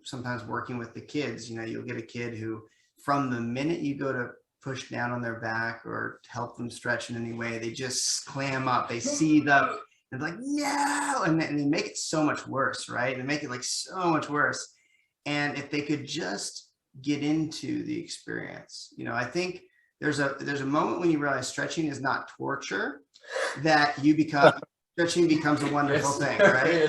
sometimes working with the kids, you'll get a kid who from the minute you go to push down on their back or help them stretch in any way, they just clam up, they seethe up, and like, no, and they make it so much worse, right? They make it like so much worse. And if they could just get into the experience, I think there's a moment when you realize stretching is not torture, that stretching becomes a wonderful thing, right?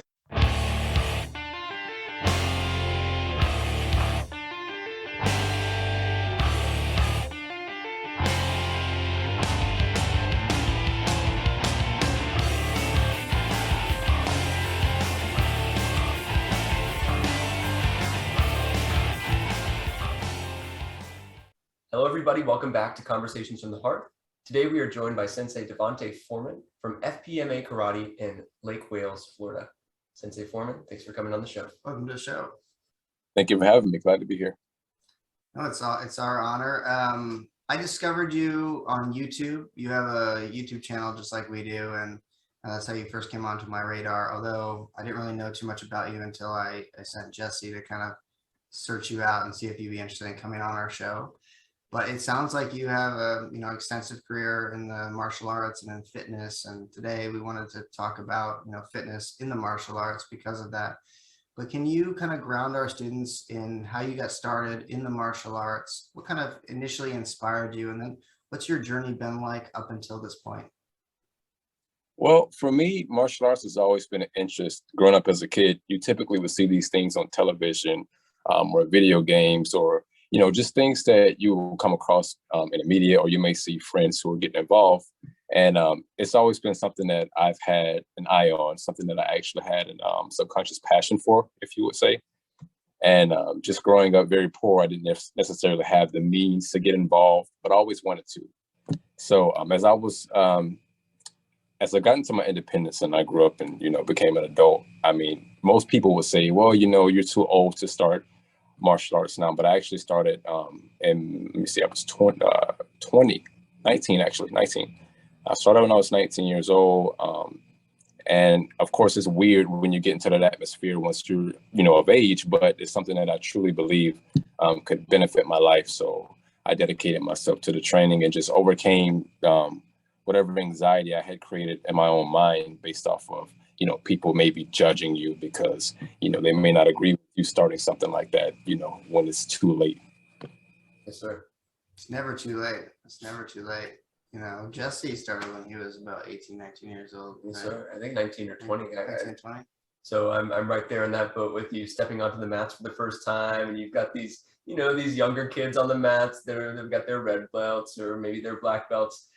Hello, everybody. Welcome back to Conversations from the Heart. Today, we are joined by Sensei Devante Foreman from FPMA Karate in Lake Wales, Florida. Sensei Foreman, thanks for coming on the show. Welcome to the show. Thank you for having me. Glad to be here. No, it's our honor. I discovered you on YouTube. You have a YouTube channel just like we do, and that's how you first came onto my radar. Although I didn't really know too much about you until I sent Jesse to kind of search you out and see if you'd be interested in coming on our show. But it sounds like you have a extensive career in the martial arts and in fitness. And today we wanted to talk about fitness in the martial arts because of that. But can you kind of ground our students in how you got started in the martial arts? What kind of initially inspired you? And then what's your journey been like up until this point? Well, for me, martial arts has always been an interest. Growing up as a kid, you typically would see these things on television or video games or just things that you will come across in the media, or you may see friends who are getting involved. And it's always been something that I've had an eye on, something that I actually had an subconscious passion for, if you would say. And just growing up very poor, I didn't necessarily have the means to get involved, but I always wanted to. So as I got into my independence and I grew up and, became an adult, I mean, most people would say, well, you're too old to start martial arts now, but I actually started I was 19. I started when I was 19 years old. And of course, it's weird when you get into that atmosphere once you're, of age, but it's something that I truly believe could benefit my life. So I dedicated myself to the training and just overcame whatever anxiety I had created in my own mind based off of people may be judging you because, they may not agree with you starting something like that, when it's too late. Yes, sir. It's never too late. It's never too late. Jesse started when he was about 18, 19 years old. Yes, sir. I think 19 or 20. 19, 20. So I'm right there in that boat with you, stepping onto the mats for the first time. And you've got these, these younger kids on the mats. They've got their red belts or maybe their black belts.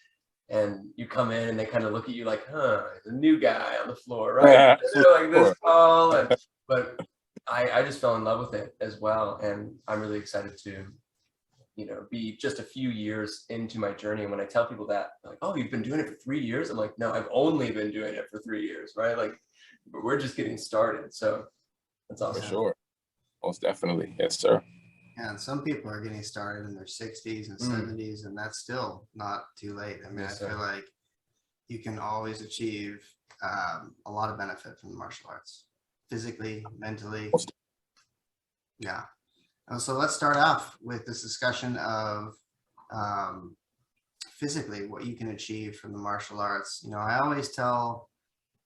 And you come in and they kind of look at you like, there's a new guy on the floor, right? Yeah, they're like this tall. But I just fell in love with it as well. And I'm really excited to, be just a few years into my journey. And when I tell people that, they're like, oh, you've been doing it for 3 years? I'm like, no, I've only been doing it for 3 years, right? Like, we're just getting started. So that's awesome. For sure. Most definitely. Yes, sir. Yeah, and some people are getting started in their 60s and 70s, and that's still not too late. I mean, I feel like you can always achieve a lot of benefit from the martial arts, physically, mentally. Yeah. So let's start off with this discussion of physically what you can achieve from the martial arts. I always tell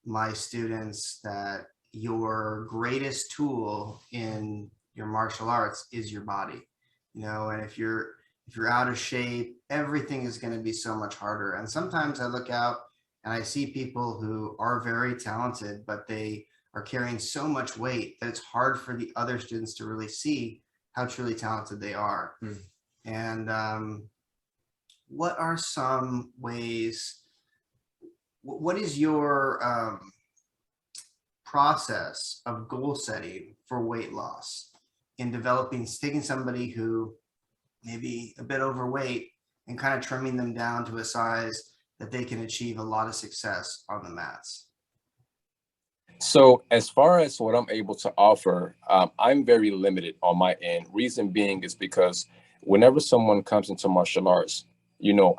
my students that your greatest tool in your martial arts is your body, and if you're out of shape, everything is going to be so much harder. And sometimes I look out and I see people who are very talented, but they are carrying so much weight that it's hard for the other students to really see how truly talented they are. And what are some ways, what is your process of goal setting for weight loss in taking somebody who may be a bit overweight and kind of trimming them down to a size that they can achieve a lot of success on the mats? So as far as what I'm able to offer, I'm very limited on my end. Reason being is because whenever someone comes into martial arts,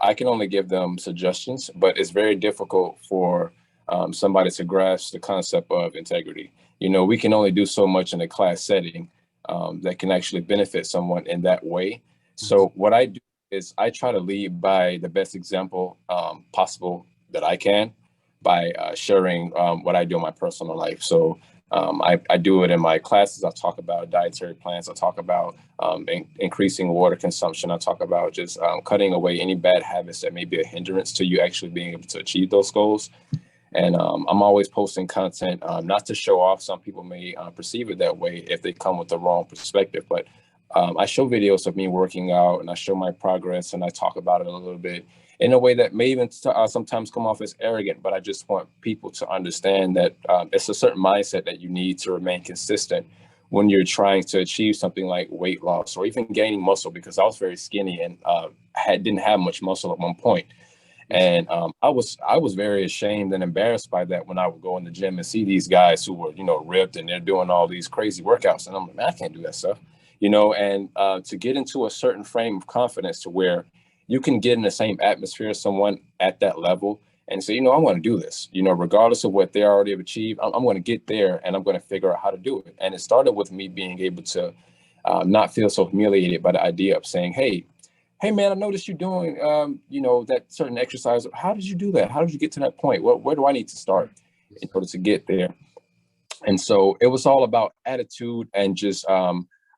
I can only give them suggestions, but it's very difficult for somebody to grasp the concept of integrity. We can only do so much in a class setting, that can actually benefit someone in that way. So what I do is I try to lead by the best example possible that I can by sharing what I do in my personal life. So I do it in my classes. I talk about dietary plans. I talk about increasing water consumption. I talk about just cutting away any bad habits that may be a hindrance to you actually being able to achieve those goals. And I'm always posting content, not to show off. Some people may perceive it that way if they come with the wrong perspective. But I show videos of me working out, and I show my progress, and I talk about it a little bit in a way that may even sometimes come off as arrogant. But I just want people to understand that it's a certain mindset that you need to remain consistent when you're trying to achieve something like weight loss or even gaining muscle, because I was very skinny and didn't have much muscle at one point. And I was very ashamed and embarrassed by that when I would go in the gym and see these guys who were, ripped and they're doing all these crazy workouts. And I'm like, man, I can't do that stuff, and to get into a certain frame of confidence to where you can get in the same atmosphere as someone at that level and say, I want to do this, regardless of what they already have achieved, I'm going to get there and I'm going to figure out how to do it. And it started with me being able to not feel so humiliated by the idea of saying, hey, man, I noticed you doing, that certain exercise. How did you do that? How did you get to that point? Where do I need to start in order to get there? And so it was all about attitude and just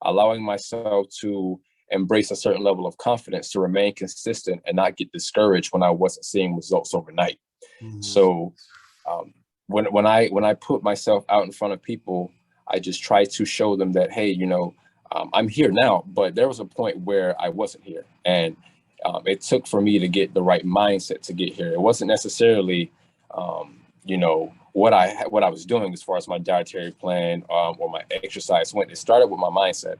allowing myself to embrace a certain level of confidence to remain consistent and not get discouraged when I wasn't seeing results overnight. Mm-hmm. So when I put myself out in front of people, I just try to show them that, hey, I'm here now, but there was a point where I wasn't here. And it took for me to get the right mindset to get here. It wasn't necessarily, what I was doing as far as my dietary plan or my exercise went. It started with my mindset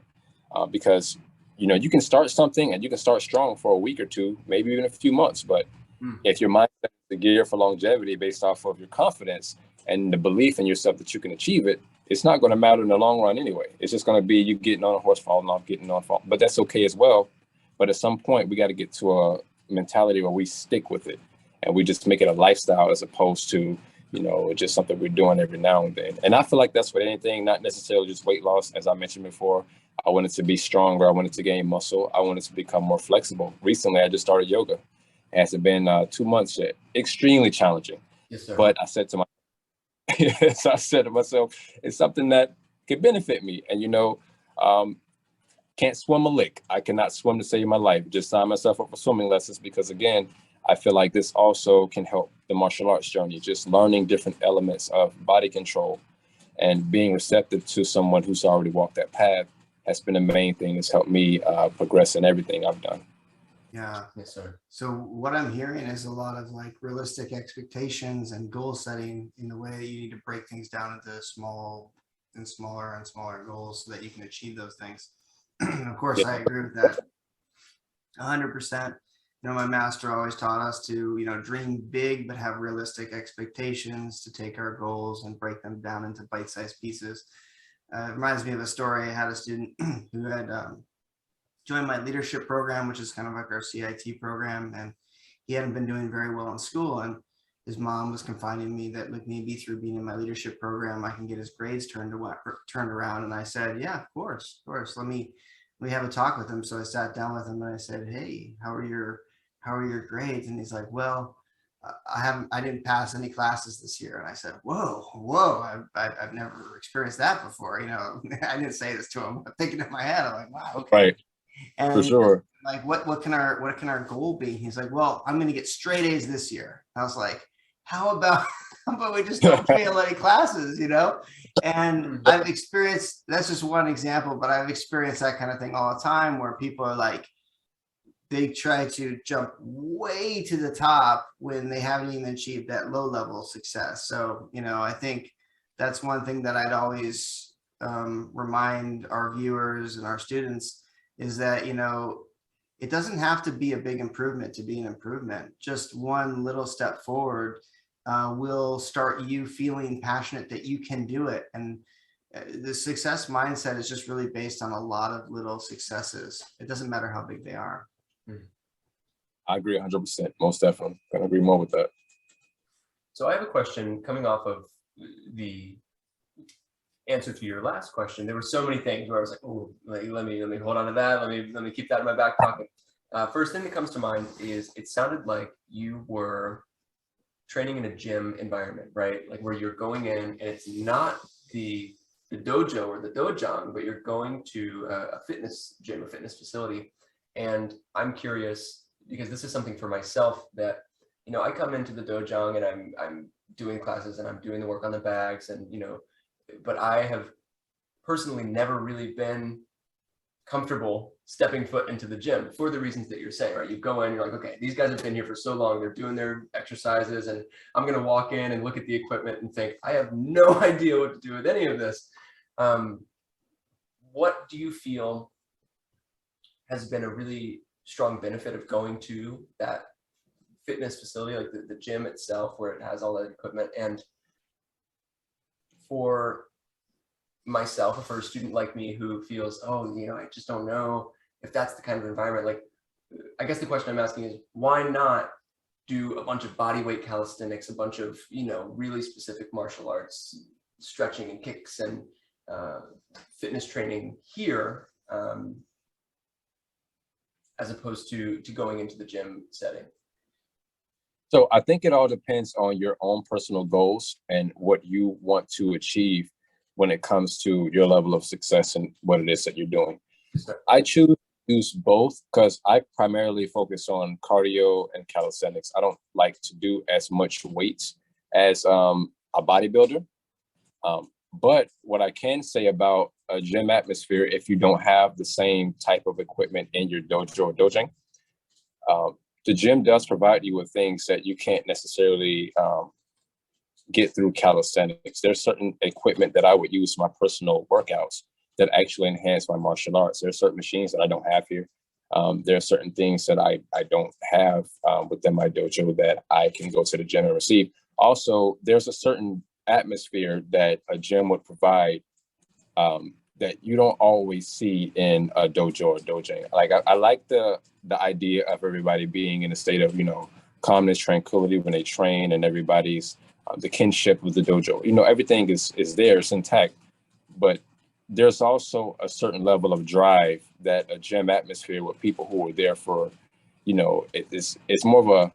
because, you can start something and you can start strong for a week or two, maybe even a few months. But if your mindset is the gear for longevity based off of your confidence and the belief in yourself that you can achieve it, it's not going to matter in the long run anyway. It's just going to be you getting on a horse, falling off, getting on, falling. But that's okay as well. But at some point, we got to get to a mentality where we stick with it and we just make it a lifestyle as opposed to, just something we're doing every now and then. And I feel like that's with anything, not necessarily just weight loss. As I mentioned before, I wanted to be stronger. I wanted to gain muscle. I wanted to become more flexible. Recently, I just started yoga. It hasn't been 2 months yet. Extremely challenging. Yes, sir. But I said to myself, it's something that could benefit me. And, can't swim a lick. I cannot swim to save my life. Just sign myself up for swimming lessons because, again, I feel like this also can help the martial arts journey, just learning different elements of body control and being receptive to someone who's already walked that path has been the main thing that's helped me progress in everything I've done. Yeah. Yes, sir. So what I'm hearing is a lot of like realistic expectations and goal setting in the way that you need to break things down into smaller and smaller goals so that you can achieve those things. Of course, yeah. I agree with that 100%. My master always taught us to, dream big, but have realistic expectations, to take our goals and break them down into bite-sized pieces. It reminds me of a story. I had a student who had joined my leadership program, which is kind of like our CIT program, and he hadn't been doing very well in school, and his mom was confiding me that maybe through being in my leadership program, I can get his grades turned around. And I said, yeah, of course. Let me have a talk with him. So I sat down with him and I said, hey, how are your grades? And he's like, well, I didn't pass any classes this year. And I said, whoa, I've never experienced that before. I didn't say this to him. I'm thinking in my head, I'm like, wow, okay. Right. And for sure. Like, what can our goal be? He's like, well, I'm going to get straight A's this year. I was like, how about we just don't fail any classes, And I've experienced, that's just one example, but I've experienced that kind of thing all the time where people are like, they try to jump way to the top when they haven't even achieved that low level success. So, I think that's one thing that I'd always remind our viewers and our students is that, it doesn't have to be a big improvement to be an improvement. Just one little step forward will start you feeling passionate that you can do it. And the success mindset is just really based on a lot of little successes. It doesn't matter how big they are. I agree 100%. Most definitely. I agree more with that. So I have a question coming off of the answer to your last question, there were so many things where I was like, oh, let me hold on to that. Let me keep that in my back pocket. First thing that comes to mind is it sounded like you were training in a gym environment, right? Like where you're going in and it's not the dojo or the dojang, but you're going to a fitness gym, a fitness facility. And I'm curious because this is something for myself that, you know, I come into the dojang and I'm doing classes and I'm doing the work on the bags and, you know, but I have personally never really been comfortable stepping foot into the gym for the reasons that you're saying, right? You go in, you're like, okay, these guys have been here for so long, they're doing their exercises, and I'm going to walk in and look at the equipment and think, I have no idea what to do with any of this. What do you feel has been a really strong benefit of going to that fitness facility, like the gym itself, where it has all that equipment? And for myself, or for a student like me who feels, oh, you know, I just don't know if that's the kind of environment, like, I guess the question I'm asking is, why not do a bunch of body weight calisthenics, a bunch of, you know, really specific martial arts, stretching and kicks and fitness training here, as opposed to going into the gym setting? So I think it all depends on your own personal goals and what you want to achieve when it comes to your level of success and what it is that you're doing. I choose to use both because I primarily focus on cardio and calisthenics. I don't like to do as much weights as a bodybuilder. But what I can say about a gym atmosphere, if you don't have the same type of equipment in your dojo or dojang, the gym does provide you with things that you can't necessarily get through calisthenics. There's certain equipment that I would use for my personal workouts that actually enhance my martial arts. There are certain machines that I don't have here. There are certain things that I don't have within my dojo that I can go to the gym and receive. Also, there's a certain atmosphere that a gym would provide that you don't always see in a dojo or dojang. Like I like the idea of everybody being in a state of, you know, calmness, tranquility when they train, and everybody's the kinship with the dojo. You know, everything is there, it's intact, but there's also a certain level of drive that a gym atmosphere with people who are there for, you know, it's more of a,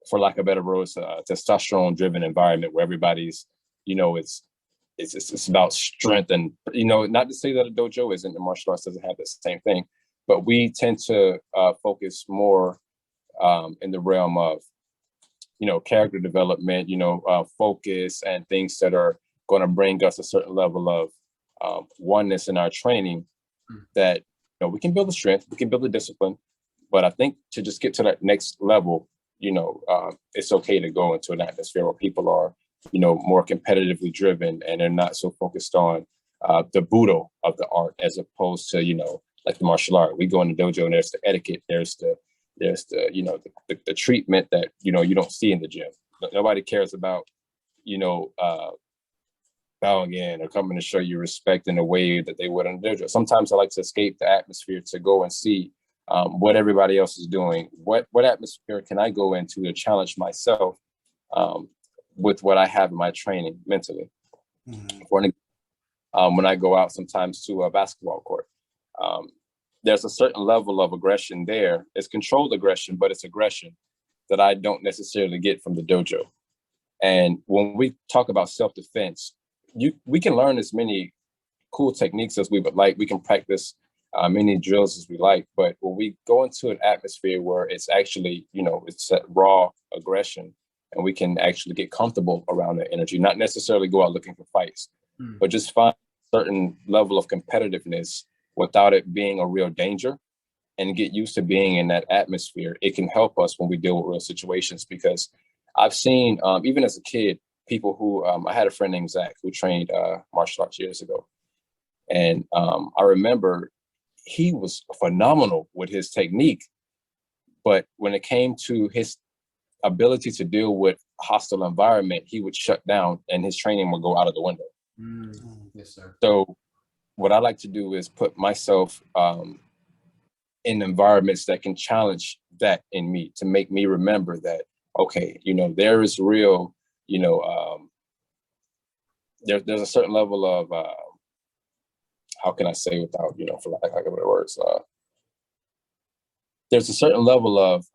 for lack of a better word, it's a testosterone-driven environment where everybody's, you know, it's about strength. And, you know, not to say that a dojo isn't, the martial arts doesn't have the same thing, but we tend to focus more in the realm of, you know, character development, you know, focus and things that are going to bring us a certain level of oneness in our training that, you know, we can build the strength, we can build the discipline, but I think to just get to that next level, you know, it's okay to go into an atmosphere where people are, you know, more competitively driven and they're not so focused on the budo of the art as opposed to, you know, like the martial art. We go in the dojo and there's the etiquette, there's the you know, the treatment that, you know, you don't see in the gym. Nobody cares about, you know, bowing in or coming to show you respect in a way that they would in the dojo. Sometimes I like to escape the atmosphere to go and see what everybody else is doing. What atmosphere can I go into to challenge myself with what I have in my training mentally? Mm-hmm. When I go out sometimes to a basketball court, there's a certain level of aggression there. It's controlled aggression, but it's aggression that I don't necessarily get from the dojo. And when we talk about self-defense, we can learn as many cool techniques as we would like. We can practice many drills as we like, but when we go into an atmosphere where it's actually, you know, it's that raw aggression, and we can actually get comfortable around the energy, not necessarily go out looking for fights, but just find a certain level of competitiveness without it being a real danger, and get used to being in that atmosphere. It can help us when we deal with real situations, because I've seen, even as a kid, people who, I had a friend named Zach who trained martial arts years ago. And I remember he was phenomenal with his technique, but when it came to his ability to deal with hostile environment, he would shut down and his training would go out of the window. Yes, sir. So what I like to do is put myself in environments that can challenge that in me, to make me remember that, okay, you know, there is real, you know, there's a certain level of how can I say without, for lack of better words, there's a certain level of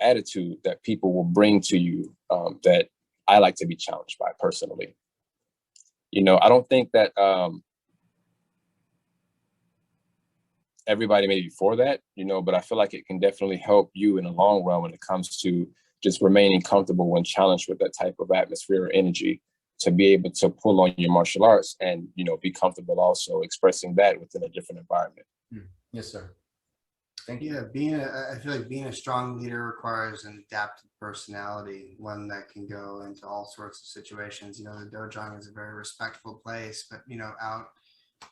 attitude that people will bring to you that I like to be challenged by personally. I don't think that everybody may be for that, but I feel like it can definitely help you in the long run when it comes to just remaining comfortable when challenged with that type of atmosphere or energy, to be able to pull on your martial arts and, be comfortable also expressing that within a different environment. Yes, sir. Thank you. Yeah, I feel like being a strong leader requires an adaptive personality, one that can go into all sorts of situations. The dojang is a very respectful place, but out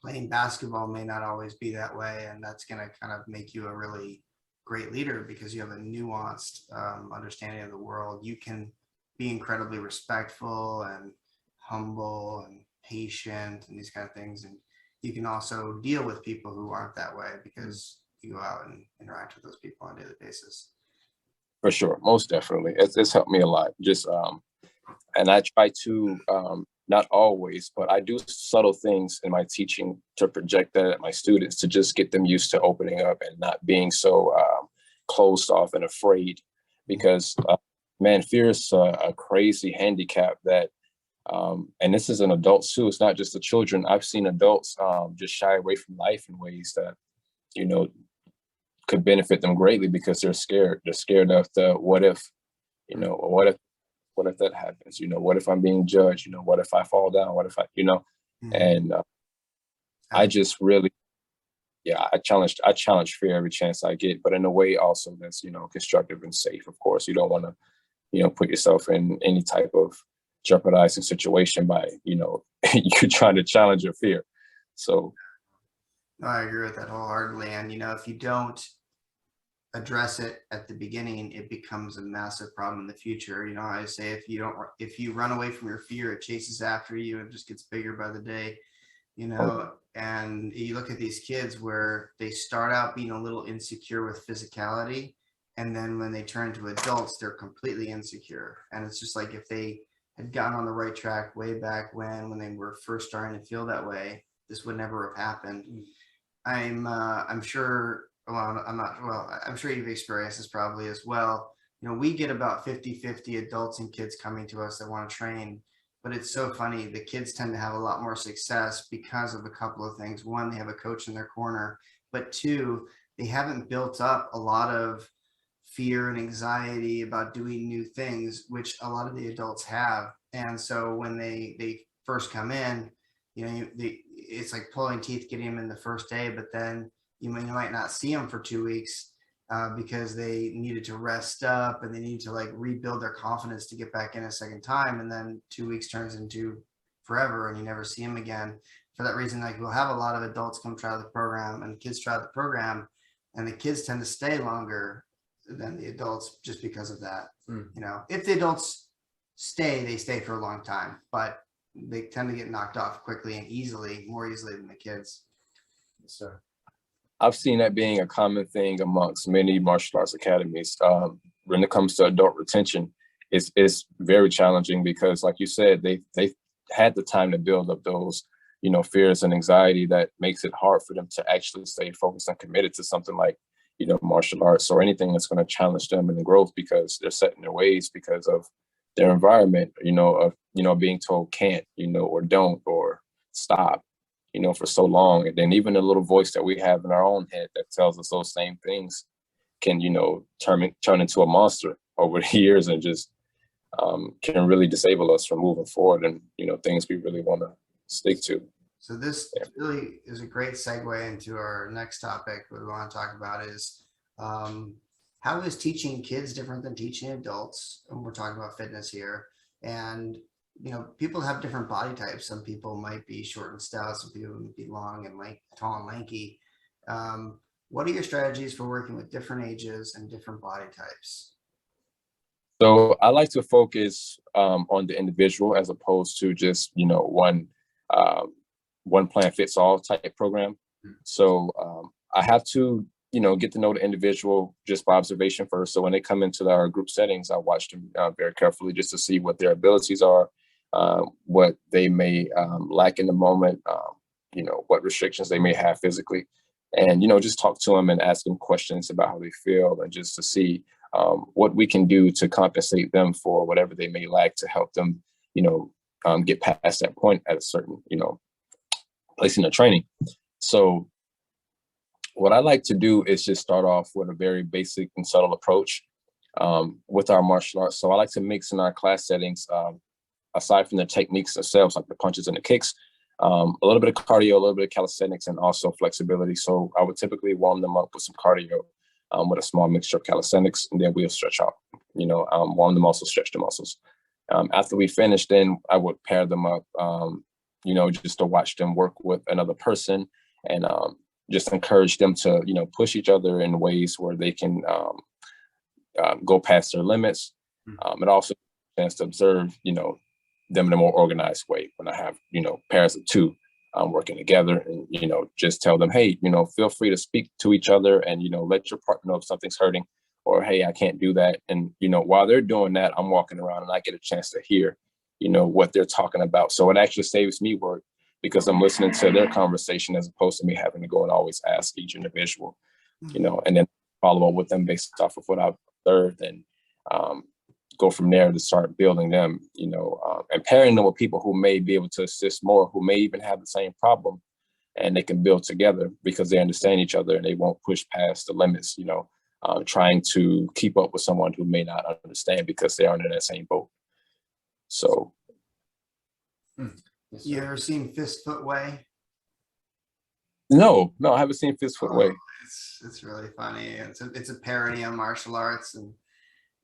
playing basketball may not always be that way, and that's going to kind of make you a really great leader because you have a nuanced understanding of the world. You can be incredibly respectful and humble and patient and these kind of things, and you can also deal with people who aren't that way because you go out and interact with those people on a daily basis. For sure, most definitely. It's helped me a lot. Just and I try to not always, but I do subtle things in my teaching to project that at my students, to just get them used to opening up and not being so closed off and afraid, because man, fear is a crazy handicap that, and this is an adult too. It's not just the children. I've seen adults just shy away from life in ways that, could benefit them greatly because they're scared. They're scared of the what if, or what if that happens? What if I'm being judged? What if I fall down? What if I, and I just really, I challenge fear every chance I get, but in a way also that's, constructive and safe. Of course, you don't want to, put yourself in any type of jeopardizing situation by, you trying to challenge your fear. So. No, I agree with that wholeheartedly. And, if you don't address it at the beginning, it becomes a massive problem in the future. I say if you run away from your fear, it chases after you and just gets bigger by the day, and you look at these kids where they start out being a little insecure with physicality. And then when they turn into adults, they're completely insecure. And it's just like if they had gotten on the right track way back when they were first starting to feel that way, this would never have happened. I'm sure, I'm sure you've experienced this probably as well. We get about 50-50 adults and kids coming to us that want to train, but it's so funny. The kids tend to have a lot more success because of a couple of things. One, they have a coach in their corner, but two, they haven't built up a lot of fear and anxiety about doing new things, which a lot of the adults have. And so when they first come in, it's like pulling teeth getting them in the first day, but then you might not see them for 2 weeks because they needed to rest up and they need to like rebuild their confidence to get back in a second time. And then 2 weeks turns into forever and you never see them again. For that reason, like we'll have a lot of adults come try the program and kids try the program, and the kids tend to stay longer than the adults just because of that. If the adults stay, they stay for a long time, but they tend to get knocked off quickly and more easily than the kids. So I've seen that being a common thing amongst many martial arts academies. When it comes to adult retention, it's very challenging because, like you said, they had the time to build up those, fears and anxiety that makes it hard for them to actually stay focused and committed to something like, martial arts or anything that's going to challenge them in the growth, because they're set in their ways because of their environment, of being told can't, or don't, or stop, for so long. And then even the little voice that we have in our own head that tells us those same things can, turn into a monster over the years and just can really disable us from moving forward and, things we really want to stick to. So this really is a great segue into our next topic. What we want to talk about is how is teaching kids different than teaching adults? And we're talking about fitness here. And, people have different body types. Some people might be short and stout. Some people might be long and tall and lanky. What are your strategies for working with different ages and different body types? So I like to focus on the individual as opposed to just, one plan fits all type program. So I have to, get to know the individual just by observation first. So when they come into our group settings, I watch them very carefully just to see what their abilities are, what they may lack in the moment, what restrictions they may have physically, and, just talk to them and ask them questions about how they feel, and just to see what we can do to compensate them for whatever they may lack to help them, get past that point at a certain, place in the training. So what I like to do is just start off with a very basic and subtle approach with our martial arts. So I like to mix in our class settings, aside from the techniques themselves, like the punches and the kicks, a little bit of cardio, a little bit of calisthenics, and also flexibility. So I would typically warm them up with some cardio with a small mixture of calisthenics, and then we'll stretch out, warm the muscles, stretch the muscles. After we finish, then I would pair them up, just to watch them work with another person, and just encourage them to, push each other in ways where they can go past their limits. And also a chance to observe, them in a more organized way when I have, pairs of two working together, and, just tell them, hey, feel free to speak to each other, and, let your partner know if something's hurting, or, hey, I can't do that. And, while they're doing that, I'm walking around and I get a chance to hear, what they're talking about. So it actually saves me work, because I'm listening to their conversation as opposed to me having to go and always ask each individual, and then follow up with them based off of what I've observed, and go from there to start building them, and pairing them with people who may be able to assist more, who may even have the same problem, and they can build together because they understand each other and they won't push past the limits, trying to keep up with someone who may not understand because they aren't in that same boat. So. You ever seen Fist Foot Way? No, I haven't seen Fist Foot Way. It's really funny. It's a parody on martial arts, and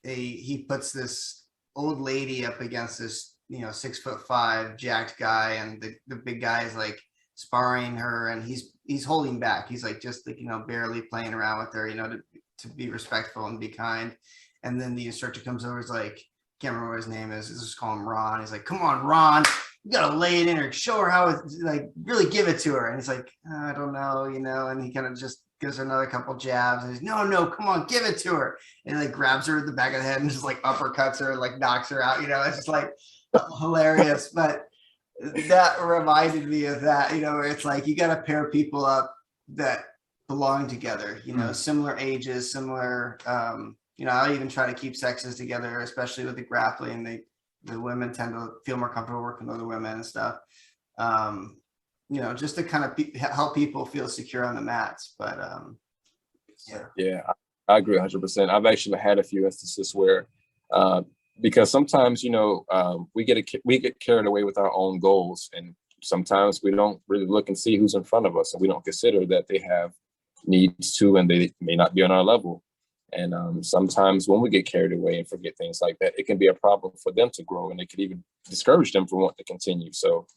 he puts this old lady up against this 6'5" jacked guy, and the big guy is like sparring her, and he's holding back. He's like just barely playing around with her, to be respectful and be kind. And then the instructor comes over, is like, can't remember what his name is. Let's just call him Ron. He's like, come on, Ron, you gotta lay it in her, show her how it's like, really give it to her. And he's like, I don't know, and he kind of just gives her another couple jabs, and he's, no, come on, give it to her. And he like grabs her at the back of the head and just like uppercuts her and like knocks her out. It's just like hilarious. But that reminded me of that, where it's like you gotta pair people up that belong together, similar ages, similar I even try to keep sexes together, especially with the grappling. The women tend to feel more comfortable working with other women and stuff. Just to kind of help people feel secure on the mats. But yeah, I agree 100%. I've actually had a few instances where, because sometimes we get carried away with our own goals, and sometimes we don't really look and see who's in front of us, and we don't consider that they have needs too, and they may not be on our level. And sometimes when we get carried away and forget things like that, it can be a problem for them to grow, and it could even discourage them from wanting to continue. So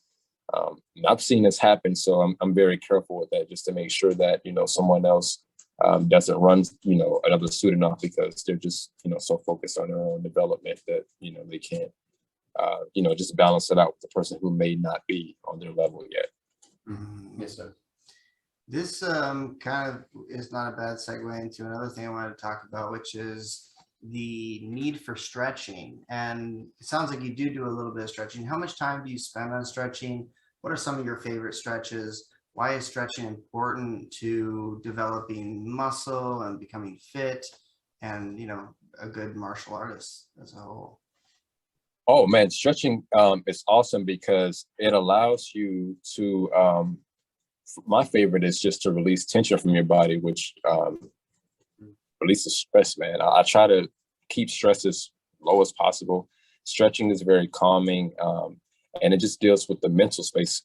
I've seen this happen. So I'm very careful with that, just to make sure that, someone else doesn't run, another student off because they're just, so focused on their own development that, they can't, just balance it out with the person who may not be on their level yet. Yes, sir. This kind of is not a bad segue into another thing I wanted to talk about, which is the need for stretching. And it sounds like you do a little bit of stretching. How much time do you spend on stretching? What are some of your favorite stretches? Why is stretching important to developing muscle and becoming fit and, a good martial artist as a whole? Oh man, stretching is awesome because it allows you to, my favorite is just to release tension from your body, which releases stress, man. I try to keep stress as low as possible. Stretching is very calming, and it just deals with the mental space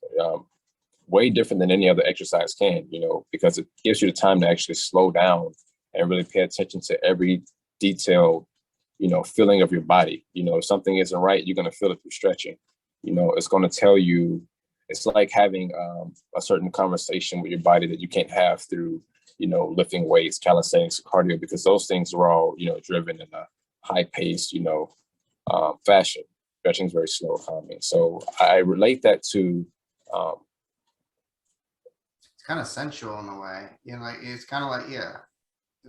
way different than any other exercise can, because it gives you the time to actually slow down and really pay attention to every detail, feeling of your body. If something isn't right, you're going to feel it through stretching. It's going to tell you. It's like having a certain conversation with your body that you can't have through, lifting weights, calisthenics, cardio, because those things are all, driven in a high-paced, fashion. Stretching is very slow, calming. So I relate that to. It's kind of sensual in a way, like it's kind of like,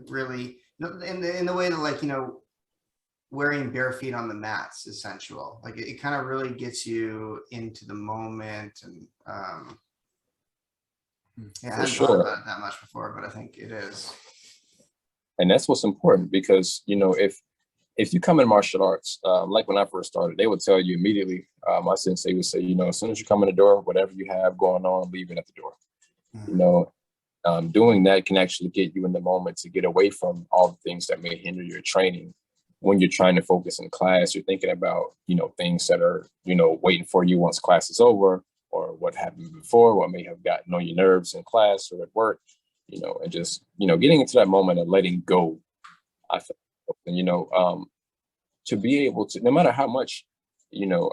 really, in the way that, like, wearing bare feet on the mats is sensual. Like it kind of really gets you into the moment. And yeah, I For hadn't thought sure. about it that much before, but I think it is. And that's what's important, because, you know, if you come in martial arts, like when I first started, they would tell you immediately, my sensei would say, you know, as soon as you come in the door, whatever you have going on, leave it at the door. You know, doing that can actually get you in the moment to get away from all the things that may hinder your training. When you're trying to focus in class, you're thinking about, you know, things that are, you know, waiting for you once class is over, or what happened before, what may have gotten on your nerves in class or at work, you know, and just, you know, getting into that moment and letting go. I feel, and, you know, to be able to, no matter how much, you know,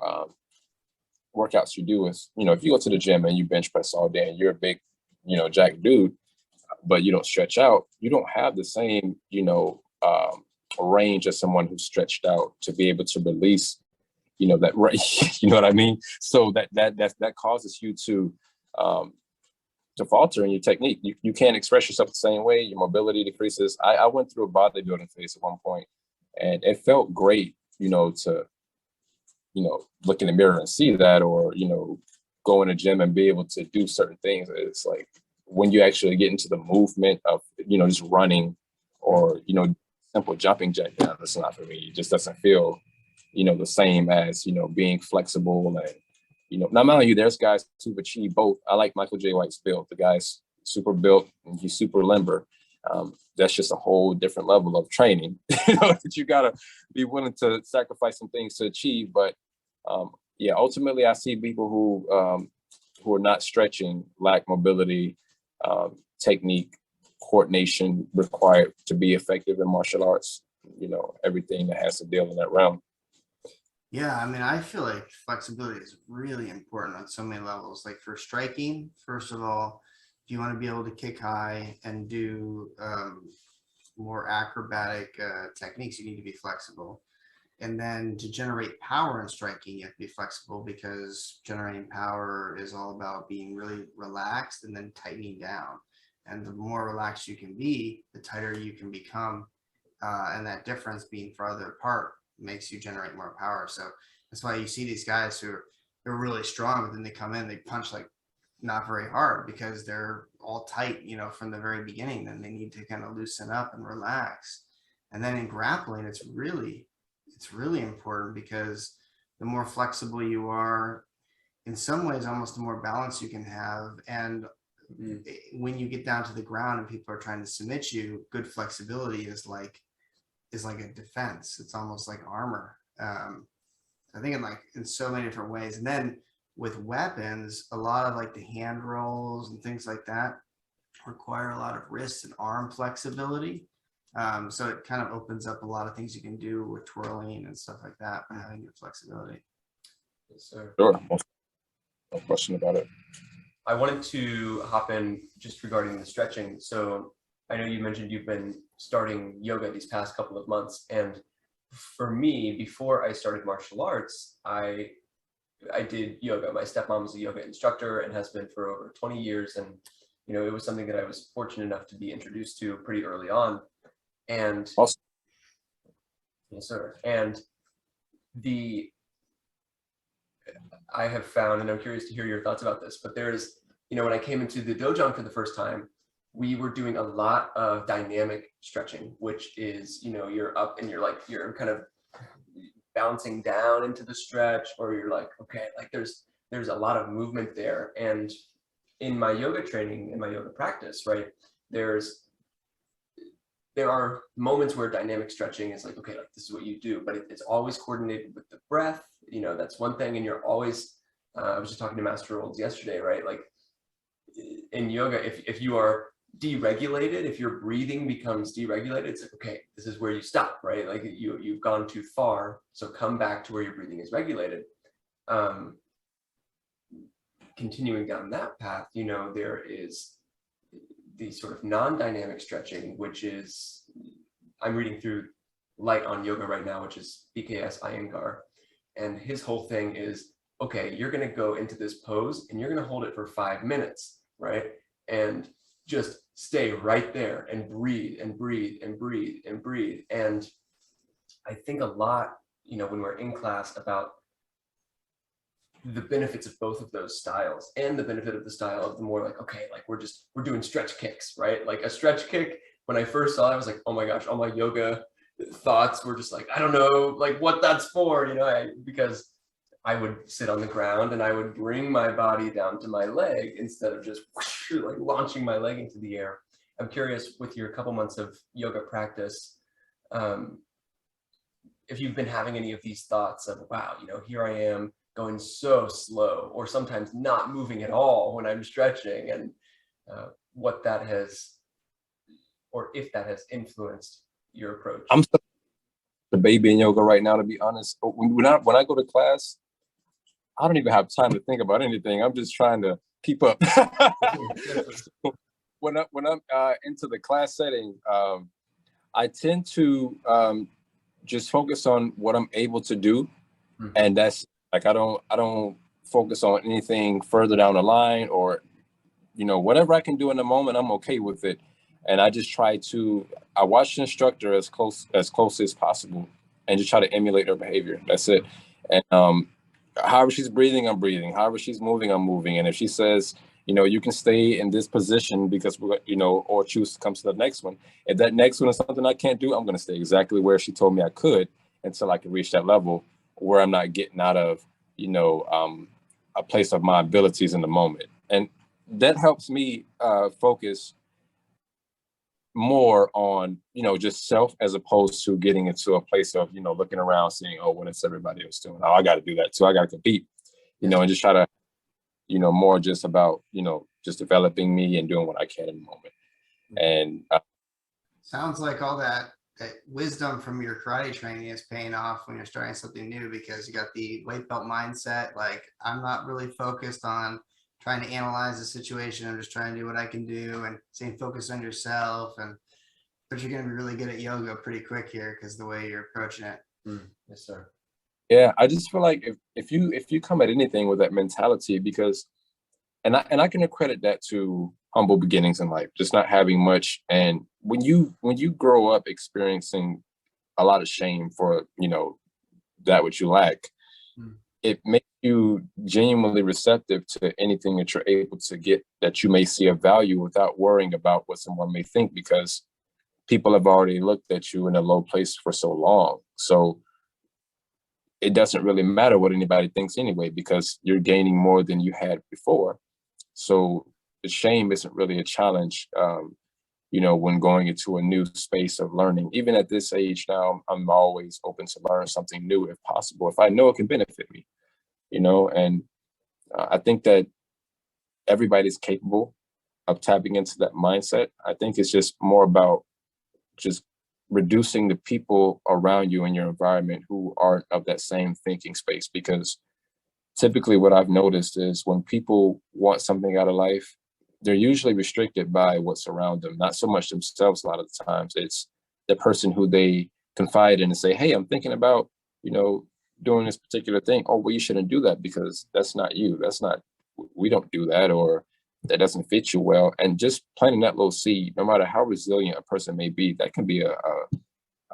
workouts you do, is, you know, if you go to the gym and you bench press all day and you're a big, you know, jack dude, but you don't stretch out, you don't have the same, you know, range as someone who's stretched out to be able to release, you know, that right, you know what I mean? So that causes you to falter in your technique. You can't express yourself the same way. Your mobility decreases. I went through a bodybuilding phase at one point, and it felt great, you know, to, you know, look in the mirror and see that, or, you know, go in a gym and be able to do certain things. It's like when you actually get into the movement of, you know, just running, or, you know, simple jumping jack, that's not for me. It just doesn't feel, you know, the same as, you know, being flexible. And, you know, now mind you, there's guys who've achieved both. I like Michael J. White's build. The guy's super built and he's super limber. That's just a whole different level of training, you know, that you gotta be willing to sacrifice some things to achieve. But yeah, ultimately, I see people who are not stretching, lack mobility, technique, coordination required to be effective in martial arts. You know, everything that has to deal in that realm. Yeah, I mean, I feel like flexibility is really important on so many levels. Like for striking, first of all, if you want to be able to kick high and do more acrobatic techniques, you need to be flexible. And then to generate power in striking, you have to be flexible, because generating power is all about being really relaxed and then tightening down. And the more relaxed you can be, the tighter you can become. And that difference being farther apart makes you generate more power. So that's why you see these guys who are really strong, but then they come in, they punch like not very hard, because they're all tight, you know, from the very beginning. Then they need to kind of loosen up and relax. And then in grappling, it's really important, because the more flexible you are, in some ways, almost the more balance you can have. And when you get down to the ground and people are trying to submit you, good flexibility is like a defense. It's almost like armor. I think in so many different ways. And then with weapons, a lot of like the hand rolls and things like that require a lot of wrist and arm flexibility. So it kind of opens up a lot of things you can do with twirling and stuff like that by having good flexibility. Yes, sir. Sure, no question about it. I wanted to hop in just regarding the stretching. So I know you mentioned you've been starting yoga these past couple of months, and for me, before I started martial arts, I did yoga. My stepmom was a yoga instructor and has been for over 20 years, and you know, it was something that I was fortunate enough to be introduced to pretty early on. And awesome. Yes, sir. And I have found, and I'm curious to hear your thoughts about this, but there's, you know, when I came into the dojo for the first time, we were doing a lot of dynamic stretching, which is, you know, you're up and you're kind of bouncing down into the stretch, or you're like, okay, like there's a lot of movement there. And in my yoga training, in my yoga practice, right, there are moments where dynamic stretching is like, okay, like this is what you do, but it's always coordinated with the breath. You know, that's one thing. And you're always, I was just talking to Master Olds yesterday, right? Like in yoga, if you are deregulated, if your breathing becomes deregulated, it's like, okay, this is where you stop, right? Like you've gone too far, so come back to where your breathing is regulated. Continuing down that path, you know, there is the sort of non-dynamic stretching, which is, I'm reading through Light on Yoga right now, which is BKS Iyengar, and his whole thing is, okay, you're going to go into this pose and you're going to hold it for 5 minutes, right? And just stay right there and breathe and breathe and breathe and breathe. And I think a lot, when we're in class about the benefits of both of those styles, and the benefit of the style of the more like, okay, like we're doing stretch kicks, right? Like a stretch kick, when I first saw it, I was like, oh my gosh, all my yoga thoughts were just like, I don't know, like what that's for, because I would sit on the ground and I would bring my body down to my leg instead of just whoosh, like launching my leg into the air. I'm curious, with your couple months of yoga practice, if you've been having any of these thoughts of, wow, here I am going so slow, or sometimes not moving at all when I'm stretching, and what that has, or if that has influenced your approach. I'm the baby in yoga right now, to be honest. When I go to class, I don't even have time to think about anything. I'm just trying to keep up. So when I'm into the class setting, I tend to just focus on what I'm able to do, and that's like I don't focus on anything further down the line, or whatever I can do in the moment, I'm okay with it. And I just try to watch the instructor as close as possible, and just try to emulate her behavior. That's it. And however she's breathing, I'm breathing. However she's moving, I'm moving. And if she says, you can stay in this position because we're, or choose to come to the next one. If that next one is something I can't do, I'm going to stay exactly where she told me I could until I can reach that level where I'm not getting out of, a place of my abilities in the moment. And that helps me focus more on, just self, as opposed to getting into a place of, looking around, seeing, oh, what is everybody else doing? Oh, I got to do that too. I got to compete, and just try to, more just about, just developing me and doing what I can in the moment. And sounds like all that wisdom from your karate training is paying off when you're starting something new, because you got the weight belt mindset. Like, I'm not really focused on trying to analyze the situation. I'm just trying to do what I can do, and staying focused on yourself. But you're going to be really good at yoga pretty quick here, because the way you're approaching it. Yes, sir. Yeah, I just feel like if you come at anything with that mentality, because and I can accredit that to humble beginnings in life, just not having much. And when you grow up experiencing a lot of shame for that which you lack, it makes you genuinely receptive to anything that you're able to get that you may see a value, without worrying about what someone may think, because people have already looked at you in a low place for so long. So it doesn't really matter what anybody thinks anyway, because you're gaining more than you had before. So the shame isn't really a challenge, when going into a new space of learning. Even at this age now, I'm always open to learn something new if possible, if I know it can benefit me, and I think that everybody's capable of tapping into that mindset. I think it's just more about just reducing the people around you in your environment who aren't of that same thinking space, because typically what I've noticed is when people want something out of life, they're usually restricted by what's around them, not so much themselves. A lot of the times it's the person who they confide in and say, hey, I'm thinking about, doing this particular thing. Oh, well, you shouldn't do that because that's not you. We don't do that, or that doesn't fit you well. And just planting that little seed, no matter how resilient a person may be, that can be a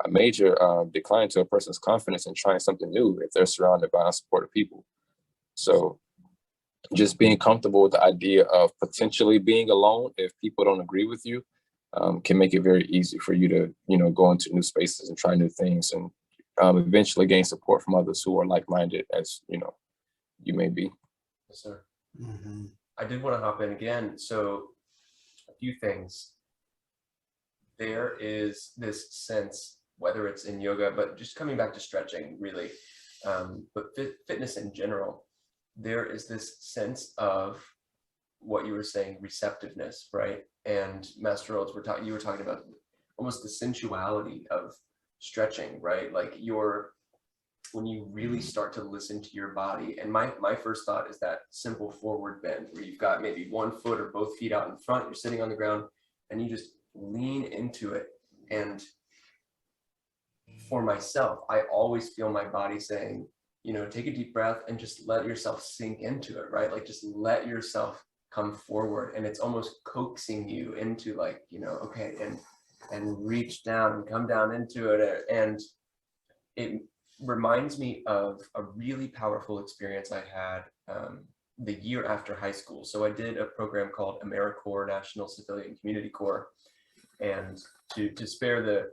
major decline to a person's confidence in trying something new if they're surrounded by unsupportive people. So just being comfortable with the idea of potentially being alone if people don't agree with you can make it very easy for you to, go into new spaces and try new things, and eventually gain support from others who are like-minded as, you may be. Yes, sir. I did want to hop in again. So a few things. There is this sense, whether it's in yoga, but just coming back to stretching really, but fitness in general, there is this sense of what you were saying, receptiveness, right? And Master Olds, you were talking about almost the sensuality of stretching, right? Like when you really start to listen to your body. And my first thought is that simple forward bend where you've got maybe one foot or both feet out in front, you're sitting on the ground and you just lean into it. And for myself, I always feel my body saying, take a deep breath and just let yourself sink into it, right? Like just let yourself come forward, and it's almost coaxing you into like, okay, and reach down and come down into it. And it reminds me of a really powerful experience I had the year after high school. So I did a program called AmeriCorps, National Civilian Community Corps. And to spare the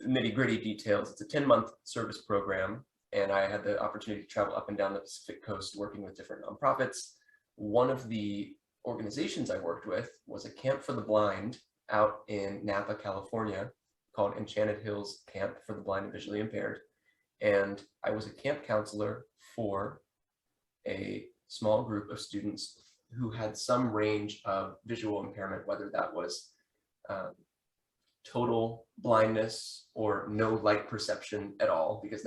nitty gritty details, it's a 10-month service program. And I had the opportunity to travel up and down the Pacific Coast working with different nonprofits. One of the organizations I worked with was a camp for the blind out in Napa, California, called Enchanted Hills Camp for the Blind and Visually Impaired. And I was a camp counselor for a small group of students who had some range of visual impairment, whether that was total blindness or no light perception at all, because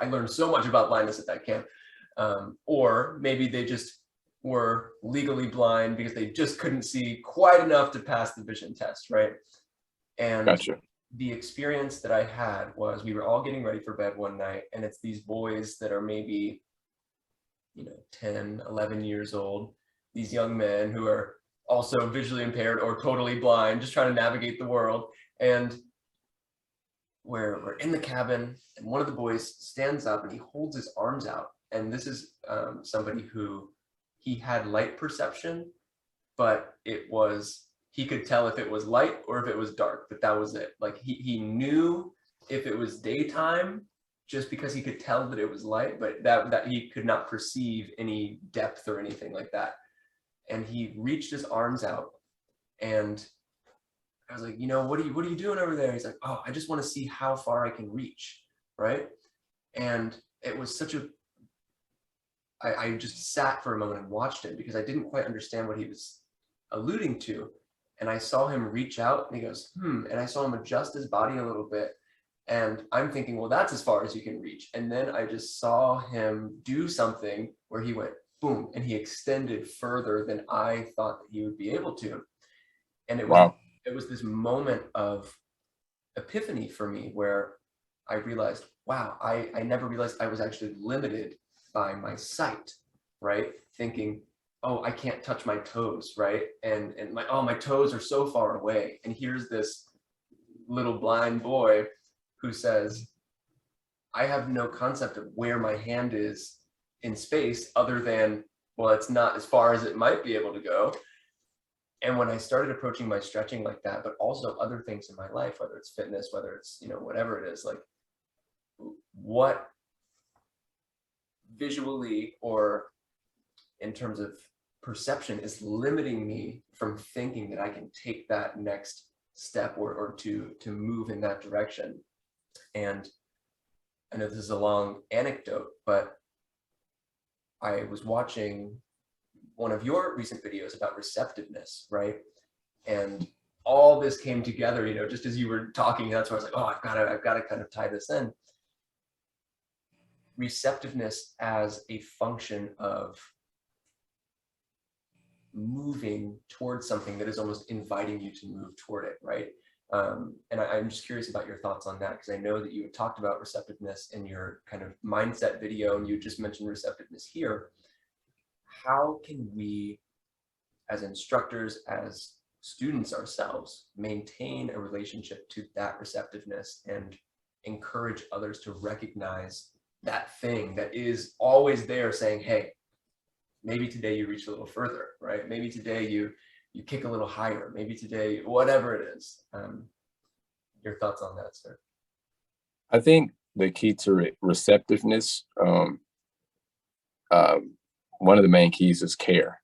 I learned so much about blindness at that camp. Or maybe they just were legally blind because they just couldn't see quite enough to pass the vision test, right? And Gotcha. The experience that I had was we were all getting ready for bed one night, and it's these boys that are maybe, 10, 11 years old, these young men who are also visually impaired or totally blind, just trying to navigate the world. And we're in the cabin, and one of the boys stands up and he holds his arms out. And this is somebody who he had light perception, but he could tell if it was light or if it was dark, but that was it. Like he knew if it was daytime just because he could tell that it was light, but that he could not perceive any depth or anything like that. And he reached his arms out, and I was like, what are you doing over there? He's like, oh, I just want to see how far I can reach, right? And it was I just sat for a moment and watched him because I didn't quite understand what he was alluding to. And I saw him reach out, and he goes, and I saw him adjust his body a little bit. And I'm thinking, well, that's as far as you can reach. And then I just saw him do something where he went, boom, and he extended further than I thought that he would be able to. And it was this moment of epiphany for me where I realized, wow, I never realized I was actually limited by my sight, right? Thinking, oh, I can't touch my toes, right? And my toes are so far away. And here's this little blind boy who says, I have no concept of where my hand is in space other than, well, it's not as far as it might be able to go. And when I started approaching my stretching like that, but also other things in my life, whether it's fitness, whether it's, whatever it is, like what visually or in terms of perception is limiting me from thinking that I can take that next step or to move in that direction. And I know this is a long anecdote, but I was watching one of your recent videos about receptiveness, right? And all this came together, just as you were talking. That's why I was like, oh, I've got to kind of tie this in. Receptiveness as a function of moving towards something that is almost inviting you to move toward it, right? And I'm just curious about your thoughts on that, because I know that you had talked about receptiveness in your kind of mindset video, and you just mentioned receptiveness here. How can we, as instructors, as students ourselves, maintain a relationship to that receptiveness and encourage others to recognize that thing that is always there saying, hey, maybe today you reach a little further, right? Maybe today you kick a little higher, maybe today, whatever it is. Your thoughts on that, sir? I think the key to receptiveness, one of the main keys is care.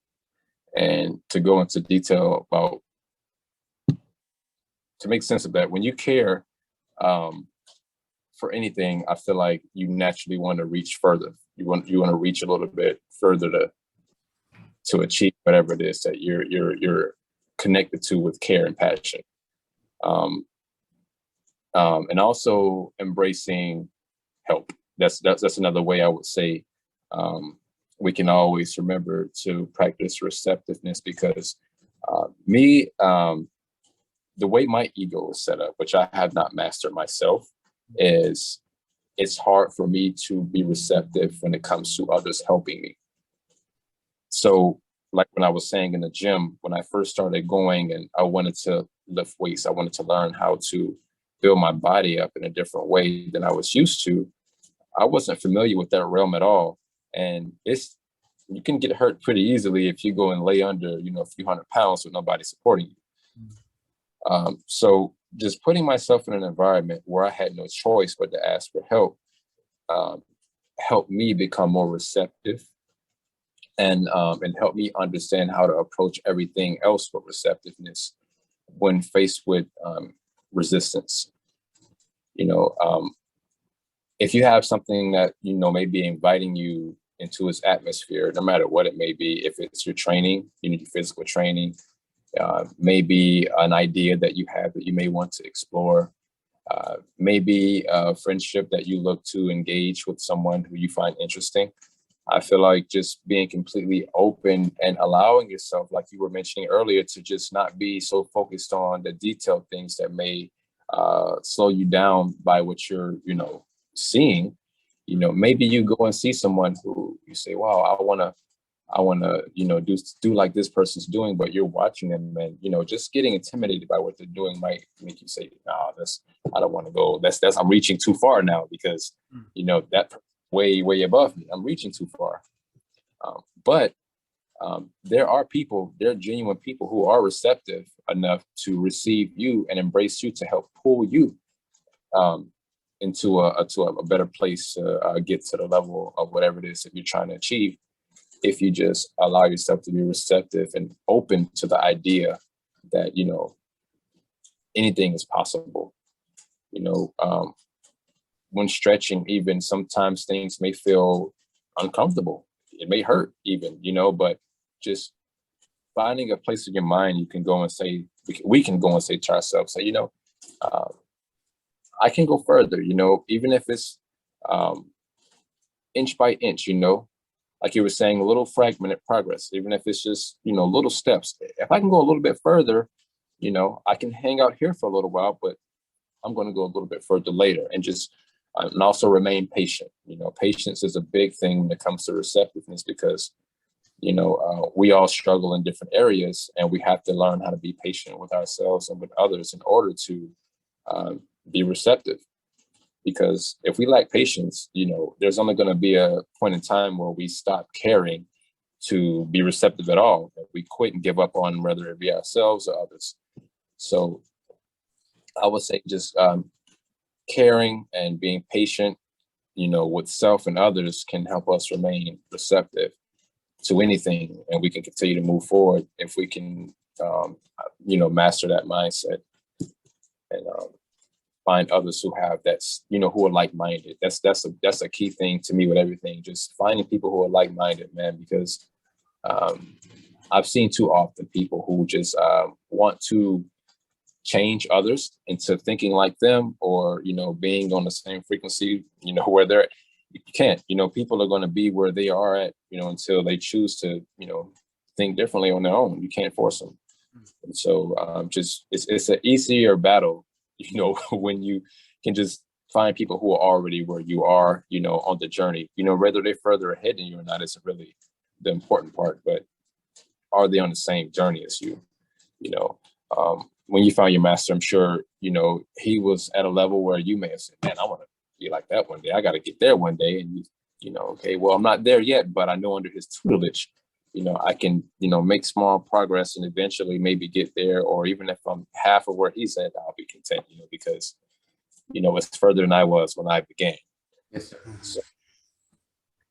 And to go into detail about, to make sense of that, when you care for anything, I feel like you naturally want to reach further. You want to reach a little bit further to achieve whatever it is that you're connected to with care and passion. And also embracing help. That's another way I would say we can always remember to practice receptiveness, because the way my ego is set up, which I have not mastered myself, is it's hard for me to be receptive when it comes to others helping me. So like when I was saying in the gym, when I first started going and I wanted to lift weights, I wanted to learn how to build my body up in a different way than I was used to. I wasn't familiar with that realm at all. And you can get hurt pretty easily if you go and lay under, a few 100 pounds with nobody supporting you. So just putting myself in an environment where I had no choice but to ask for help helped me become more receptive and helped me understand how to approach everything else with receptiveness when faced with resistance. If you have something that, may be inviting you into its atmosphere, no matter what it may be, if it's your training, your physical training, maybe an idea that you have that you may want to explore, maybe a friendship that you look to engage with someone who you find interesting. I feel like just being completely open and allowing yourself, like you were mentioning earlier, to just not be so focused on the detailed things that may slow you down by what you're, seeing. Maybe you go and see someone who you say, wow, I want to, do like this person's doing, but you're watching them and, just getting intimidated by what they're doing might make you say, nah, I don't want to go. I'm reaching too far now because, that way above me, I'm reaching too far. But there are genuine people who are receptive enough to receive you and embrace you to help pull you into a better place to get to the level of whatever it is that you're trying to achieve, if you just allow yourself to be receptive and open to the idea that, anything is possible. When stretching, even sometimes things may feel uncomfortable. It may hurt even, but just finding a place in your mind, you can go and say, we can go and say to ourselves, say, I can go further, even if it's inch by inch, like you were saying, a little fragmented progress, even if it's just, little steps. If I can go a little bit further, I can hang out here for a little while, but I'm going to go a little bit further later, and just, and also remain patient. Patience is a big thing when it comes to receptiveness because, we all struggle in different areas, and we have to learn how to be patient with ourselves and with others in order to be receptive. Because if we lack patience, there's only going to be a point in time where we stop caring to be receptive at all. We quit and give up on whether it be ourselves or others. So I would say just caring and being patient, with self and others can help us remain receptive to anything. And we can continue to move forward if we can, master that mindset and find others who have who are like-minded. That's a key thing to me with everything. Just finding people who are like-minded, man, because I've seen too often people who just want to change others into thinking like them, or, being on the same frequency, where they're, you can't, people are going to be where they are at, until they choose to, think differently on their own. You can't force them. And so it's an easier battle, when you can just find people who are already where you are, on the journey, whether they're further ahead than you or not isn't really the important part, but are they on the same journey as you? When you found your master, I'm sure, he was at a level where you may have said, man, I want to be like that one day. I got to get there one day. And okay, well, I'm not there yet, but I know under his tutelage, I can, make small progress and eventually maybe get there. Or even if I'm half of where he's at, I'll be content, because, it's further than I was when I began. Yes, sir. So.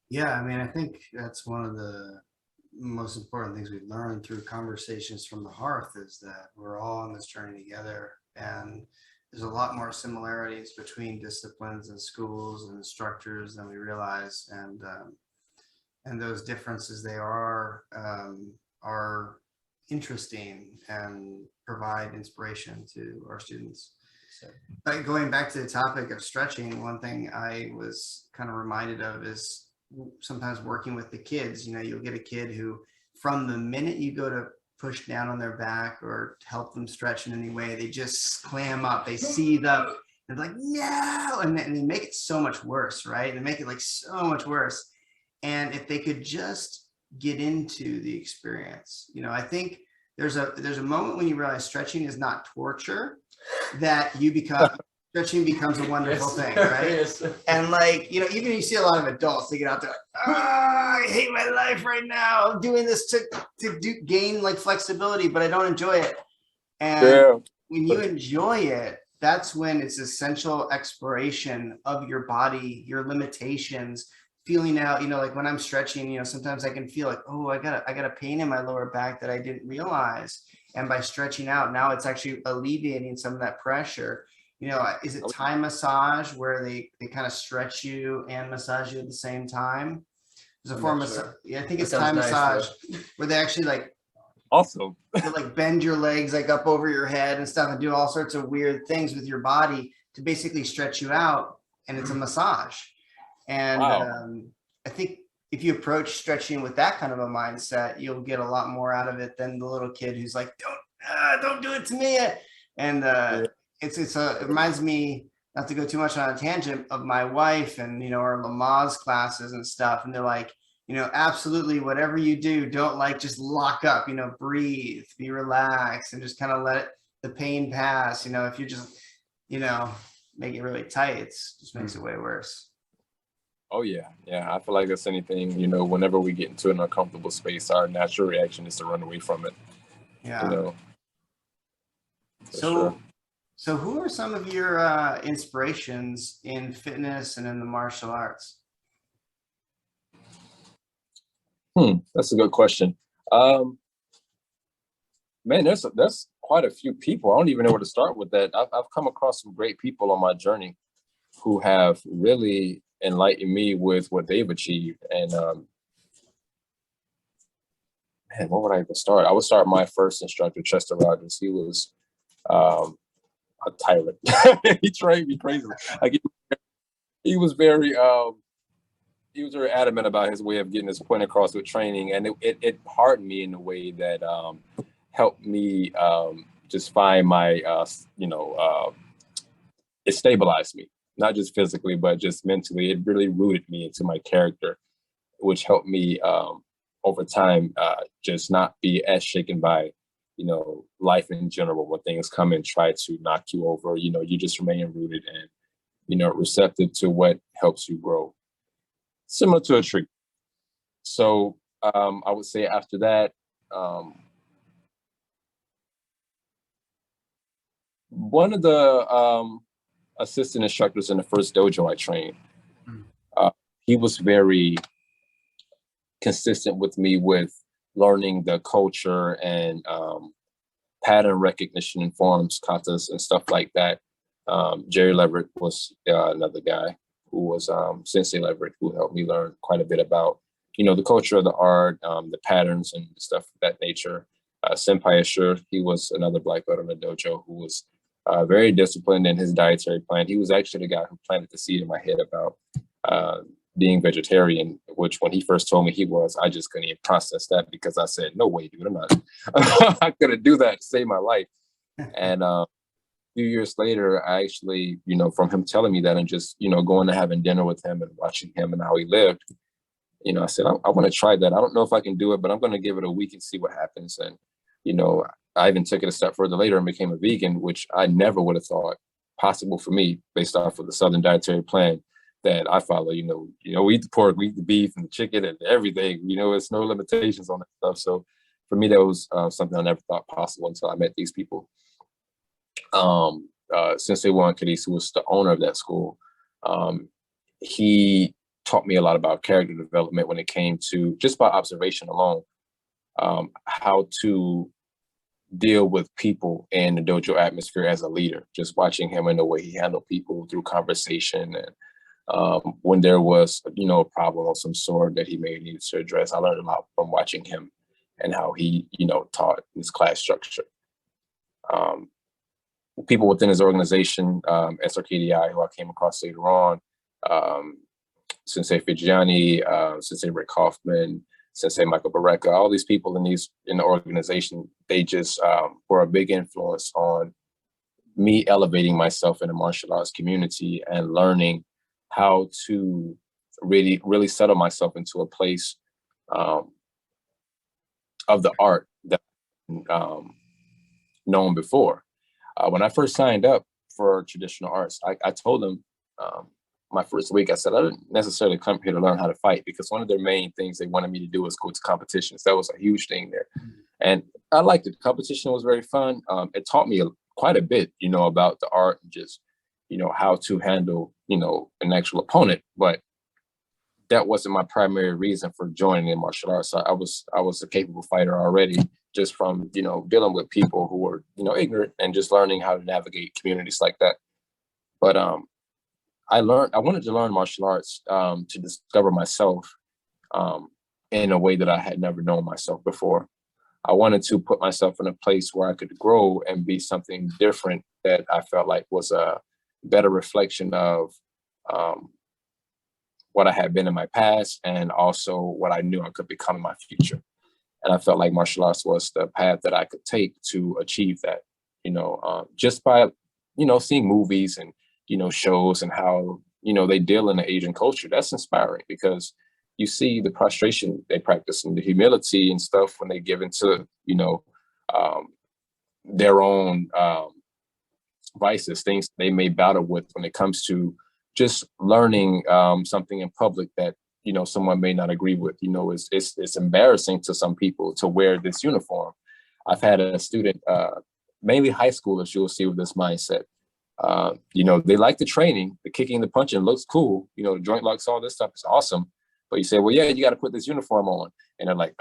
Yeah, I think that's one of the most important things we've learned through Conversations from the Hearth is that we're all on this journey together, and there's a lot more similarities between disciplines and schools and instructors than we realize, and those differences, they are interesting and provide inspiration to our students. But going back to the topic of stretching, one thing I was kind of reminded of is sometimes working with the kids. You'll get a kid who, from the minute you go to push down on their back or help them stretch in any way, they just clam up, they seethe up, and like, no, and they make it so much worse, right? They make it like so much worse. And if they could just get into the experience, I think there's a moment when you realize stretching is not torture, that you become stretching becomes a wonderful thing, There right? is. And like, you know, even you see a lot of adults, they get out there like, I hate my life right now. I'm doing this to gain like flexibility, but I don't enjoy it. And when you enjoy it, that's when it's essential exploration of your body, your limitations, feeling out, you know, like when I'm stretching, you know, sometimes I can feel like, oh, I got a pain in my lower back that I didn't realize. And by stretching out, now it's actually alleviating some of that pressure. You know, is it Thai massage where they kind of stretch you and massage you at the same time? There's a form of, yeah, I think it's Thai massage where they actually like, awesome. they like bend your legs like up over your head and stuff and do all sorts of weird things with your body to basically stretch you out. And it's a massage. And I think if you approach stretching with that kind of a mindset, you'll get a lot more out of it than the little kid who's like, don't do it to me. And it reminds me, not to go too much on a tangent, of my wife and, you know, our Lamaze classes and stuff. And they're like, you know, absolutely, whatever you do, don't like just lock up, you know, breathe, be relaxed, and just kind of let the pain pass. You know, if you just, you know, make it really tight, it just makes it way worse. Oh yeah. I feel like that's anything, you know, whenever we get into an uncomfortable space, our natural reaction is to run away from it. Yeah. You know. So who are some of your inspirations in fitness and in the martial arts? That's a good question. Man, there's quite a few people. I don't even know where to start with that. I've come across some great people on my journey who have really enlightened me with what they've achieved. And man, what would I even start? I would start my first instructor, Chester Rogers. He was a tyrant. He trained me crazy. Like he was very adamant about his way of getting his point across with training, and it hardened me in a way that helped me just find my it stabilized me, not just physically but just mentally. It really rooted me into my character, which helped me over time just not be as shaken by, you know, life in general. When things come and try to knock you over, you know, you just remain rooted and, you know, receptive to what helps you grow, similar to a tree. So I would say after that, one of the assistant instructors in the first dojo I trained, he was very consistent with me with learning the culture and pattern recognition in forms, katas, and stuff like that. Jerry Leverett was another guy who was Sensei Leverett, who helped me learn quite a bit about, you know, the culture of the art, the patterns and stuff of that nature. Senpai Ashur, he was another black belt in the dojo who was very disciplined in his dietary plan. He was actually the guy who planted the seed in my head about being vegetarian, which when he first told me he was, I just couldn't even process that, because I said, no way, dude, I'm not, I'm gonna do that to save my life. And a few years later, I actually, you know, from him telling me that and just, you know, going to having dinner with him and watching him and how he lived, you know, I said, I want to try that. I don't know if I can do it, but I'm going to give it a week and see what happens. And, you know, I even took it a step further later and became a vegan, which I never would have thought possible for me based off of the Southern dietary plan that I follow. You know, we eat the pork, we eat the beef and the chicken and everything. You know, it's no limitations on that stuff. So for me, that was something I never thought possible until I met these people. Sensei Juan Cadiz, who was the owner of that school, he taught me a lot about character development when it came to, just by observation alone, how to deal with people in the dojo atmosphere as a leader. Just watching him and the way he handled people through conversation, and when there was, you know, a problem of some sort that he may need to address, I learned a lot from watching him and how he, you know, taught his class structure. People within his organization, SRKDI, who I came across later on, Sensei Fijiani, Sensei Rick Hoffman, Sensei Michael Barreca, all these people in the organization, they just were a big influence on me elevating myself in the martial arts community and learning how to really settle myself into a place of the art that known before. When I first signed up for traditional arts. I told them my first week, I said, I didn't necessarily come here to learn how to fight, because one of their main things they wanted me to do was go to competitions. That was a huge thing there. And I liked it. Competition was very fun. It taught me quite a bit, about the art and just, how to handle, an actual opponent. But that wasn't my primary reason for joining in martial arts. I was a capable fighter already, just from, dealing with people who were, ignorant, and just learning how to navigate communities like that. But I wanted to learn martial arts to discover myself in a way that I had never known myself before. I wanted to put myself in a place where I could grow and be something different that I felt like was a better reflection of what I had been in my past, and also what I knew I could become in my future. And I felt like martial arts was the path that I could take to achieve that, just by, seeing movies and, shows and how, they deal in the Asian culture. That's inspiring, because you see the prostration they practice and the humility and stuff when they give into, their own vices, things they may battle with when it comes to just learning something in public that, someone may not agree with. It's embarrassing to some people to wear this uniform. I've had a student, mainly high schoolers, you'll see with this mindset. They like the training, the kicking, the punching looks cool. The joint locks, all this stuff is awesome. But you say, well, yeah, you got to put this uniform on. And they're like,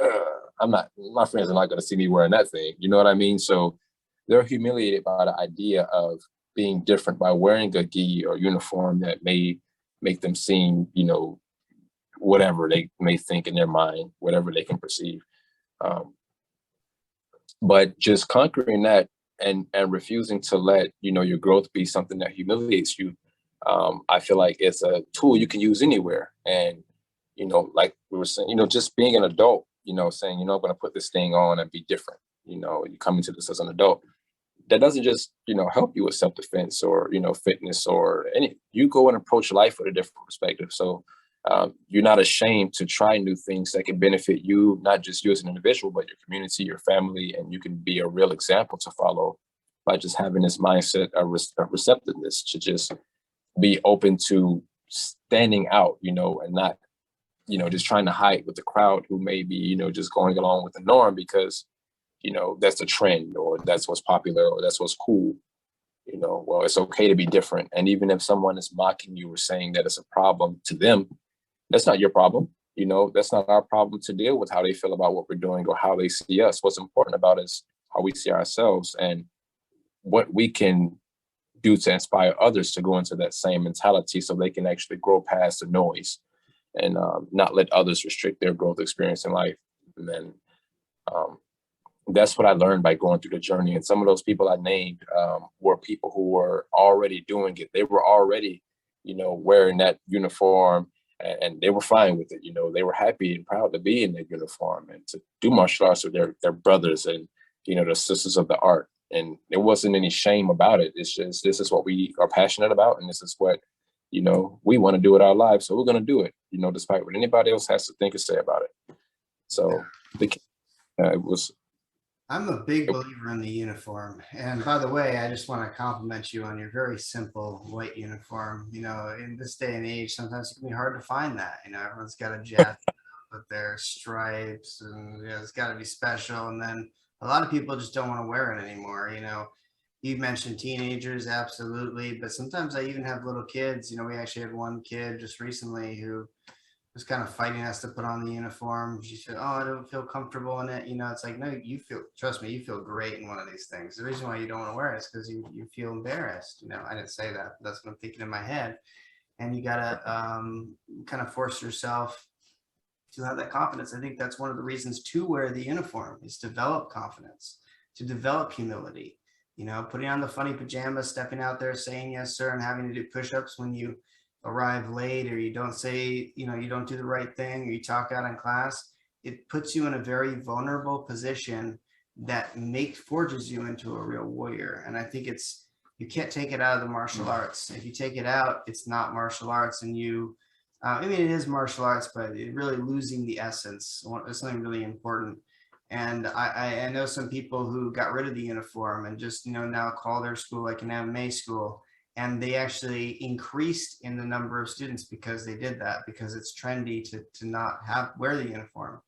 my friends are not going to see me wearing that thing. You know what I mean? So they're humiliated by the idea of being different by wearing a gi or uniform that may make them seem, whatever they may think in their mind, whatever they can perceive. But just conquering that and refusing to let, your growth be something that humiliates you, I feel like it's a tool you can use anywhere. And, like we were saying, just being an adult, saying, I'm going to put this thing on and be different. You come into this as an adult. That doesn't just, help you with self-defense or, fitness or you go and approach life with a different perspective. So you're not ashamed to try new things that can benefit you, not just you as an individual, but your community, your family, and you can be a real example to follow by just having this mindset of receptiveness to just be open to standing out, and not, just trying to hide with the crowd who may be, just going along with the norm because, that's the trend, or that's what's popular, or that's what's cool. Well, it's okay to be different. And even if someone is mocking you or saying that it's a problem to them, that's not your problem. That's not our problem to deal with how they feel about what we're doing or how they see us. What's important about is how we see ourselves and what we can do to inspire others to go into that same mentality so they can actually grow past the noise and not let others restrict their growth experience in life. And then that's what I learned by going through the journey. And some of those people I named were people who were already doing it. They were already, wearing that uniform, and they were fine with it. They were happy and proud to be in that uniform and to do martial arts with their brothers and, the sisters of the art. And there wasn't any shame about it. It's just, this is what we are passionate about. And this is what, we want to do with our lives. So we're going to do it, despite what anybody else has to think or say about it. So it was. I'm a big believer in the uniform. And by the way, I just want to compliment you on your very simple white uniform. In this day and age, sometimes it can be hard to find that. Everyone's got a jacket with their stripes and it's got to be special. And then a lot of people just don't want to wear it anymore. You mentioned teenagers, absolutely. But sometimes I even have little kids. We actually had one kid just recently who was kind of fighting us to put on the uniform. She said, "Oh, I don't feel comfortable in it." It's like, no, trust me, you feel great in one of these things. The reason why you don't want to wear it is because you feel embarrassed. I didn't say that. That's what I'm thinking in my head. And you got to kind of force yourself to have that confidence. I think that's one of the reasons to wear the uniform is develop confidence, to develop humility. Putting on the funny pajamas, stepping out there, saying yes, sir, and having to do push-ups when you arrive late or you don't say, you don't do the right thing or you talk out in class, it puts you in a very vulnerable position that forges you into a real warrior. And I think you can't take it out of the martial arts. If you take it out, it's not martial arts. And it is martial arts, but it really losing the essence. It's something really important. And I know some people who got rid of the uniform and just, now call their school like an MMA school. and they actually increased in the number of students because they did that, because it's trendy to not wear the uniform.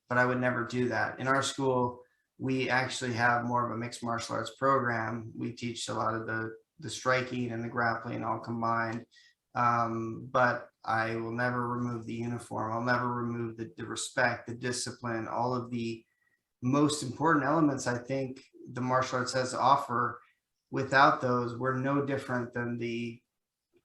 But I would never do that. In our school, we actually have more of a mixed martial arts program. We teach a lot of the striking and the grappling all combined. But I will never remove the uniform. I'll never remove the respect, the discipline, all of the most important elements I think the martial arts has to offer. Without those, we're no different than the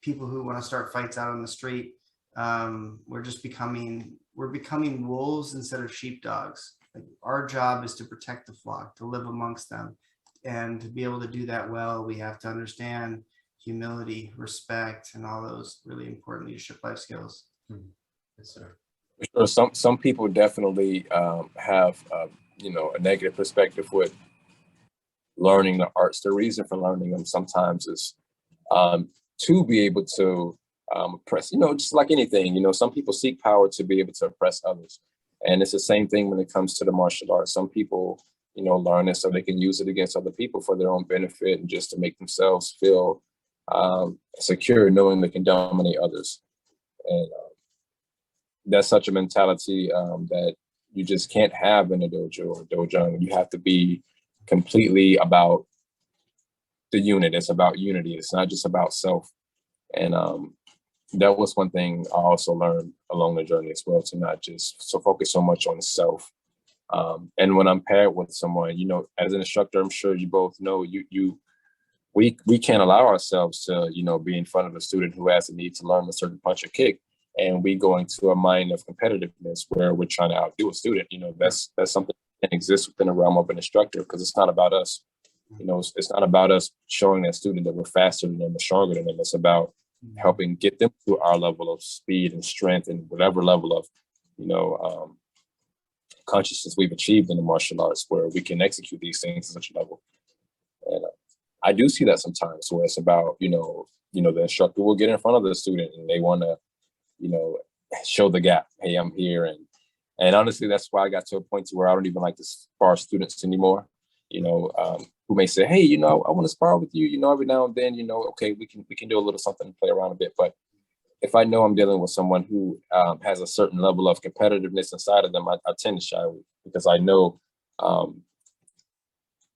people who want to start fights out on the street. We're becoming wolves instead of sheepdogs. Like, our job is to protect the flock, to live amongst them, and to be able to do that well, we have to understand humility, respect, and all those really important leadership life skills. Yes, sir. Sure. Some people definitely have a negative perspective with learning the arts. The reason for learning them sometimes is to be able to oppress, just like anything, some people seek power to be able to oppress others. And it's the same thing when it comes to the martial arts. Some people, learn it so they can use it against other people for their own benefit and just to make themselves feel secure, knowing they can dominate others. And that's such a mentality that you just can't have in a dojo or dojo. You have to be completely about the unit. It's about unity. It's not just about self. And that was one thing I also learned along the journey as well, to not just focus so much on self. And when I'm paired with someone, as an instructor, I'm sure you both know, we can't allow ourselves to, be in front of a student who has a need to learn a certain punch or kick, and we go into a mind of competitiveness where we're trying to outdo a student. That's something that can exist within the realm of an instructor, because it's not about us. It's not about us showing that student that we're faster than them or stronger than them. It's about helping get them to our level of speed and strength and whatever level of, consciousness we've achieved in the martial arts, where we can execute these things at such a level. And I do see that sometimes where it's about, the instructor will get in front of the student and they want to, show the gap. Hey, I'm here. And honestly, that's why I got to a point to where I don't even like to spar students anymore, who may say, hey, I want to spar with you, every now and then, okay, we can do a little something and play around a bit. But if I know I'm dealing with someone who has a certain level of competitiveness inside of them, I tend to shy away, because I know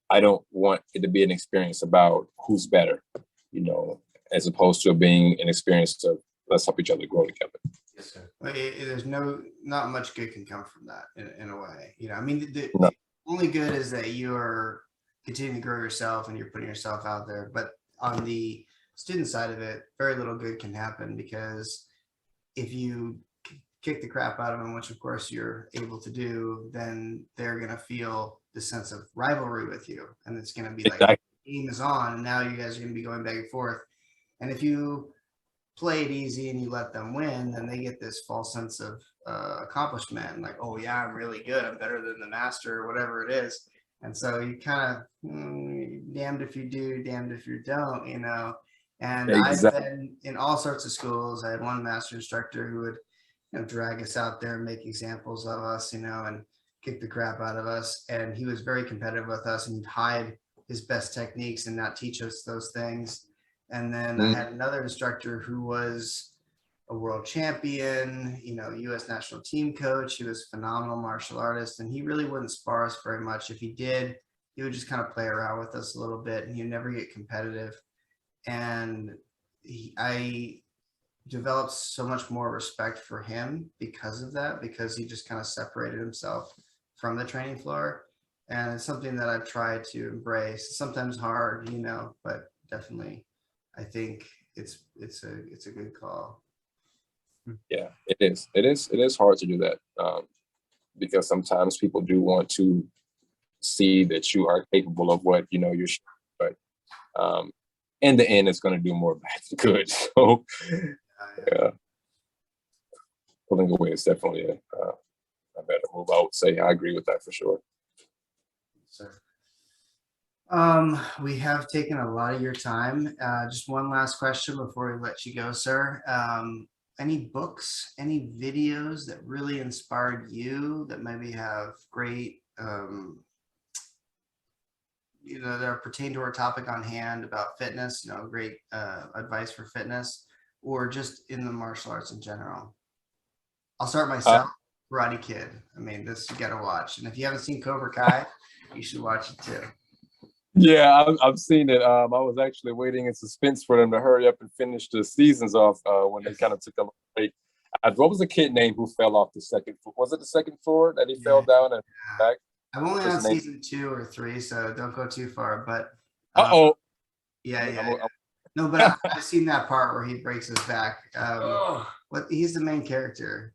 I don't want it to be an experience about who's better, as opposed to being an experience of let's help each other grow together. Yes, sir. There's not much good can come from that in a way. The No. only good is that you're continuing to grow yourself and you're putting yourself out there. But on the student side of it, very little good can happen, because if you kick the crap out of them, which of course you're able to do, then they're going to feel the sense of rivalry with you. And it's going to be like, Exactly. the game is on, and now you guys are going to be going back and forth. And if you play it easy and you let them win, then they get this false sense of accomplishment, and like, oh yeah, I'm really good, I'm better than the master, or whatever it is. And so you kind of damned if you do, damned if you don't, And Exactly. I've been in all sorts of schools. I had one master instructor who would drag us out there and make examples of us, and kick the crap out of us. And he was very competitive with us, and he'd hide his best techniques and not teach us those things. And then I had another instructor who was a world champion, U.S. national team coach. He was a phenomenal martial artist, and he really wouldn't spar us very much. If he did, he would just kind of play around with us a little bit, and he'd never get competitive. And I developed so much more respect for him because of that, because he just kind of separated himself from the training floor. And it's something that I've tried to embrace. It's sometimes hard, but definitely I think it's a good call. Yeah, it is. It is hard to do that, because sometimes people do want to see that you are capable of what you're. But in the end, it's going to do more bad than good. So, yeah, pulling away is definitely a better move. I would say I agree with that for sure. Sir. We have taken a lot of your time. Just one last question before we let you go, sir. Any books, any videos that really inspired you, that maybe have great, that pertain to our topic on hand about fitness, great advice for fitness, or just in the martial arts in general? I'll start myself. Karate Kid. I mean, this you got to watch. And if you haven't seen Cobra Kai, you should watch it too. Yeah, I've seen it. I was actually waiting in suspense for them to hurry up and finish the seasons off when they kind of took a break. What was the kid name who fell off the second floor? Was it the second floor that he fell down and back? I'm only on season 2 or 3, so don't go too far. But yeah. No, but I've seen that part where he breaks his back. He's the main character.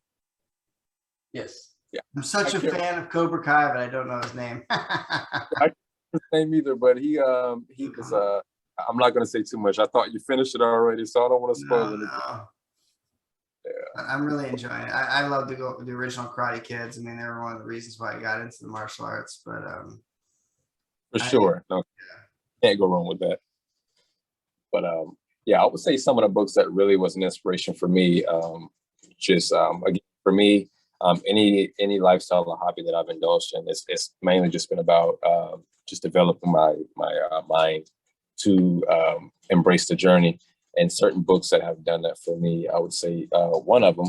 Yes. Yeah. I'm such a fan of Cobra Kai, but I don't know his name. I can't his name either, but he was I'm not gonna say too much. I thought you finished it already, so I don't want to spoil anything. No. Yeah. I'm really enjoying it. I love the original Karate Kids. I mean, they were one of the reasons why I got into the martial arts. But for sure, can't go wrong with that. But yeah, I would say some of the books that really was an inspiration for me. Again, for me, any lifestyle or hobby that I've indulged in, it's mainly just been about just developing my mind to embrace the journey. And certain books that have done that for me, I would say one of them,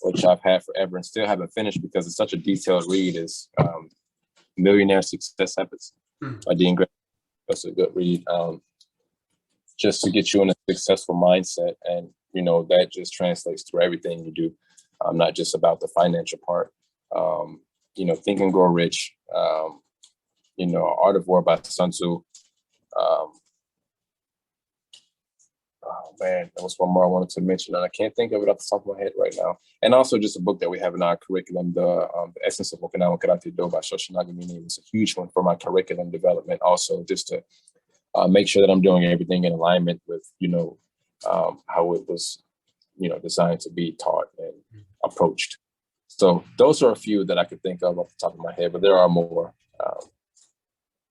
which I've had forever and still haven't finished because it's such a detailed read, is Millionaire Success Habits by Dean Gray. That's a good read. Just to get you in a successful mindset, and that just translates through everything you do. Not just about the financial part. Think and Grow Rich. Art of War by Sun Tzu. Oh man, there was one more I wanted to mention, and I can't think of it off the top of my head right now. And also just a book that we have in our curriculum, the Essence of Okinawan Karate Do by Shoshinaga Mine. It's a huge one for my curriculum development. Also, just to make sure that I'm doing everything in alignment with how it was designed to be taught and approached. So those are a few that I could think of off the top of my head, but there are more.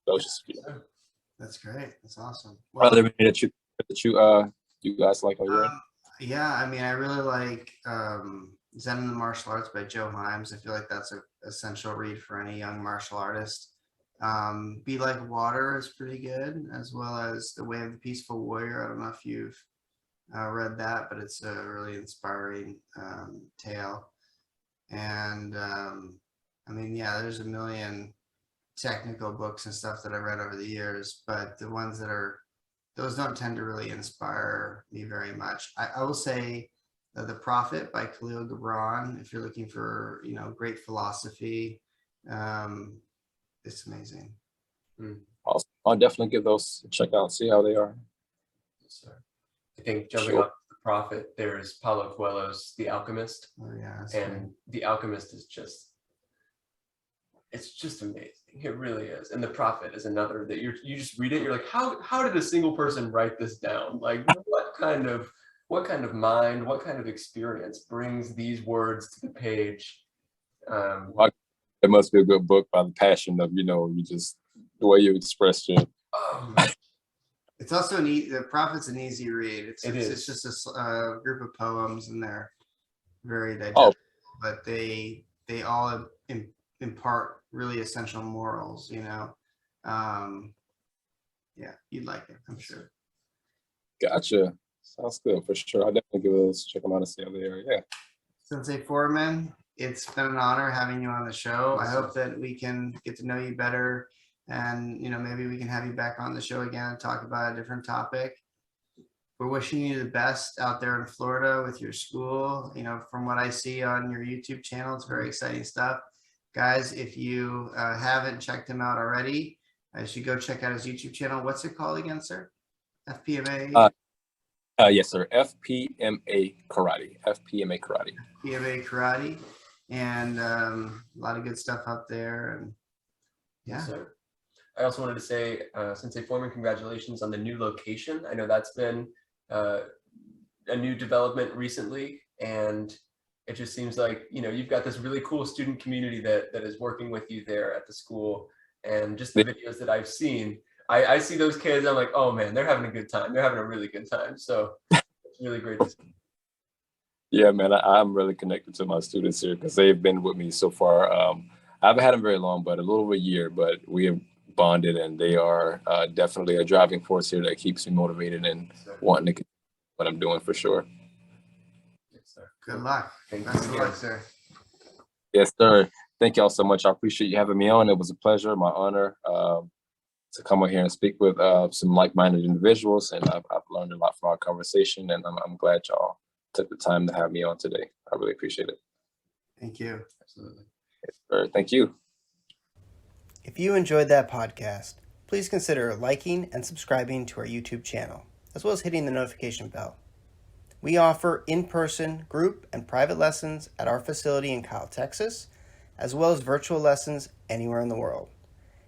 Those just a few. That's great. That's awesome. Well, are there any that you guys like on your end? Yeah, I mean, I really like Zen and the Martial Arts by Joe Himes. I feel like that's an essential read for any young martial artist. Be Like Water is pretty good, as well as The Way of the Peaceful Warrior. I don't know if you've read that, but it's a really inspiring tale. And I mean, yeah, there's a million technical books and stuff that I read over the years, but the ones those don't tend to really inspire me very much. I will say The Prophet by Khalil Gibran, if you're looking for, great philosophy, it's amazing. I'll definitely give those a check out, see how they are. Yes, sir. I think jumping off The Prophet, there's Paulo Coelho's The Alchemist. Oh yeah. And The Alchemist is it's just amazing. It really is. And The Prophet is another that you just read it, you're like, how did a single person write this down? Like what kind of mind, what kind of experience brings these words to the page? It must be a good book by the passion of, the way you express it. It's also The Prophet's an easy read. It's just a group of poems, and they're very digestible, but they all impart really essential morals, yeah, you'd like it, I'm sure. Gotcha. Sounds good for sure. I'll definitely give those, check them out and see how they are. Yeah. Sensei Foreman, it's been an honor having you on the show. I hope that we can get to know you better, and maybe we can have you back on the show again and talk about a different topic. We're wishing you the best out there in Florida with your school. From what I see on your YouTube channel, it's very exciting stuff. Guys, if you haven't checked him out already, you should go check out his YouTube channel. What's it called again, sir? FPMA? Yes, sir. FPMA Karate. FPMA Karate. FPMA Karate. And a lot of good stuff out there. And yeah. Yes, sir. I also wanted to say, Sensei Foreman, congratulations on the new location. I know that's been a new development recently, and it just seems like, you've got this really cool student community that is working with you there at the school. And just the videos that I've seen, I see those kids, I'm like, oh man, they're having a good time. They're having a really good time. So it's really great to see. Yeah, man, I'm really connected to my students here because they've been with me so far. I haven't had them very long, but a little over a year, but we have bonded, and they are definitely a driving force here that keeps me motivated and wanting to continue what I'm doing for sure. Yes, sir. Good luck. Thank Best you. of luck, sir. Yes, sir. Thank y'all so much. I appreciate you having me on. It was a pleasure, my honor, to come on here and speak with some like-minded individuals, and I've learned a lot from our conversation, and I'm glad y'all took the time to have me on today. I really appreciate it. Thank you. Absolutely. Yes, sir. Thank you. If you enjoyed that podcast, please consider liking and subscribing to our YouTube channel, as well as hitting the notification bell. We offer in-person, group, and private lessons at our facility in Kyle, Texas, as well as virtual lessons anywhere in the world.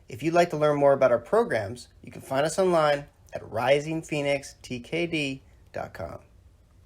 If you'd like to learn more about our programs, you can find us online at risingphoenixtkd.com.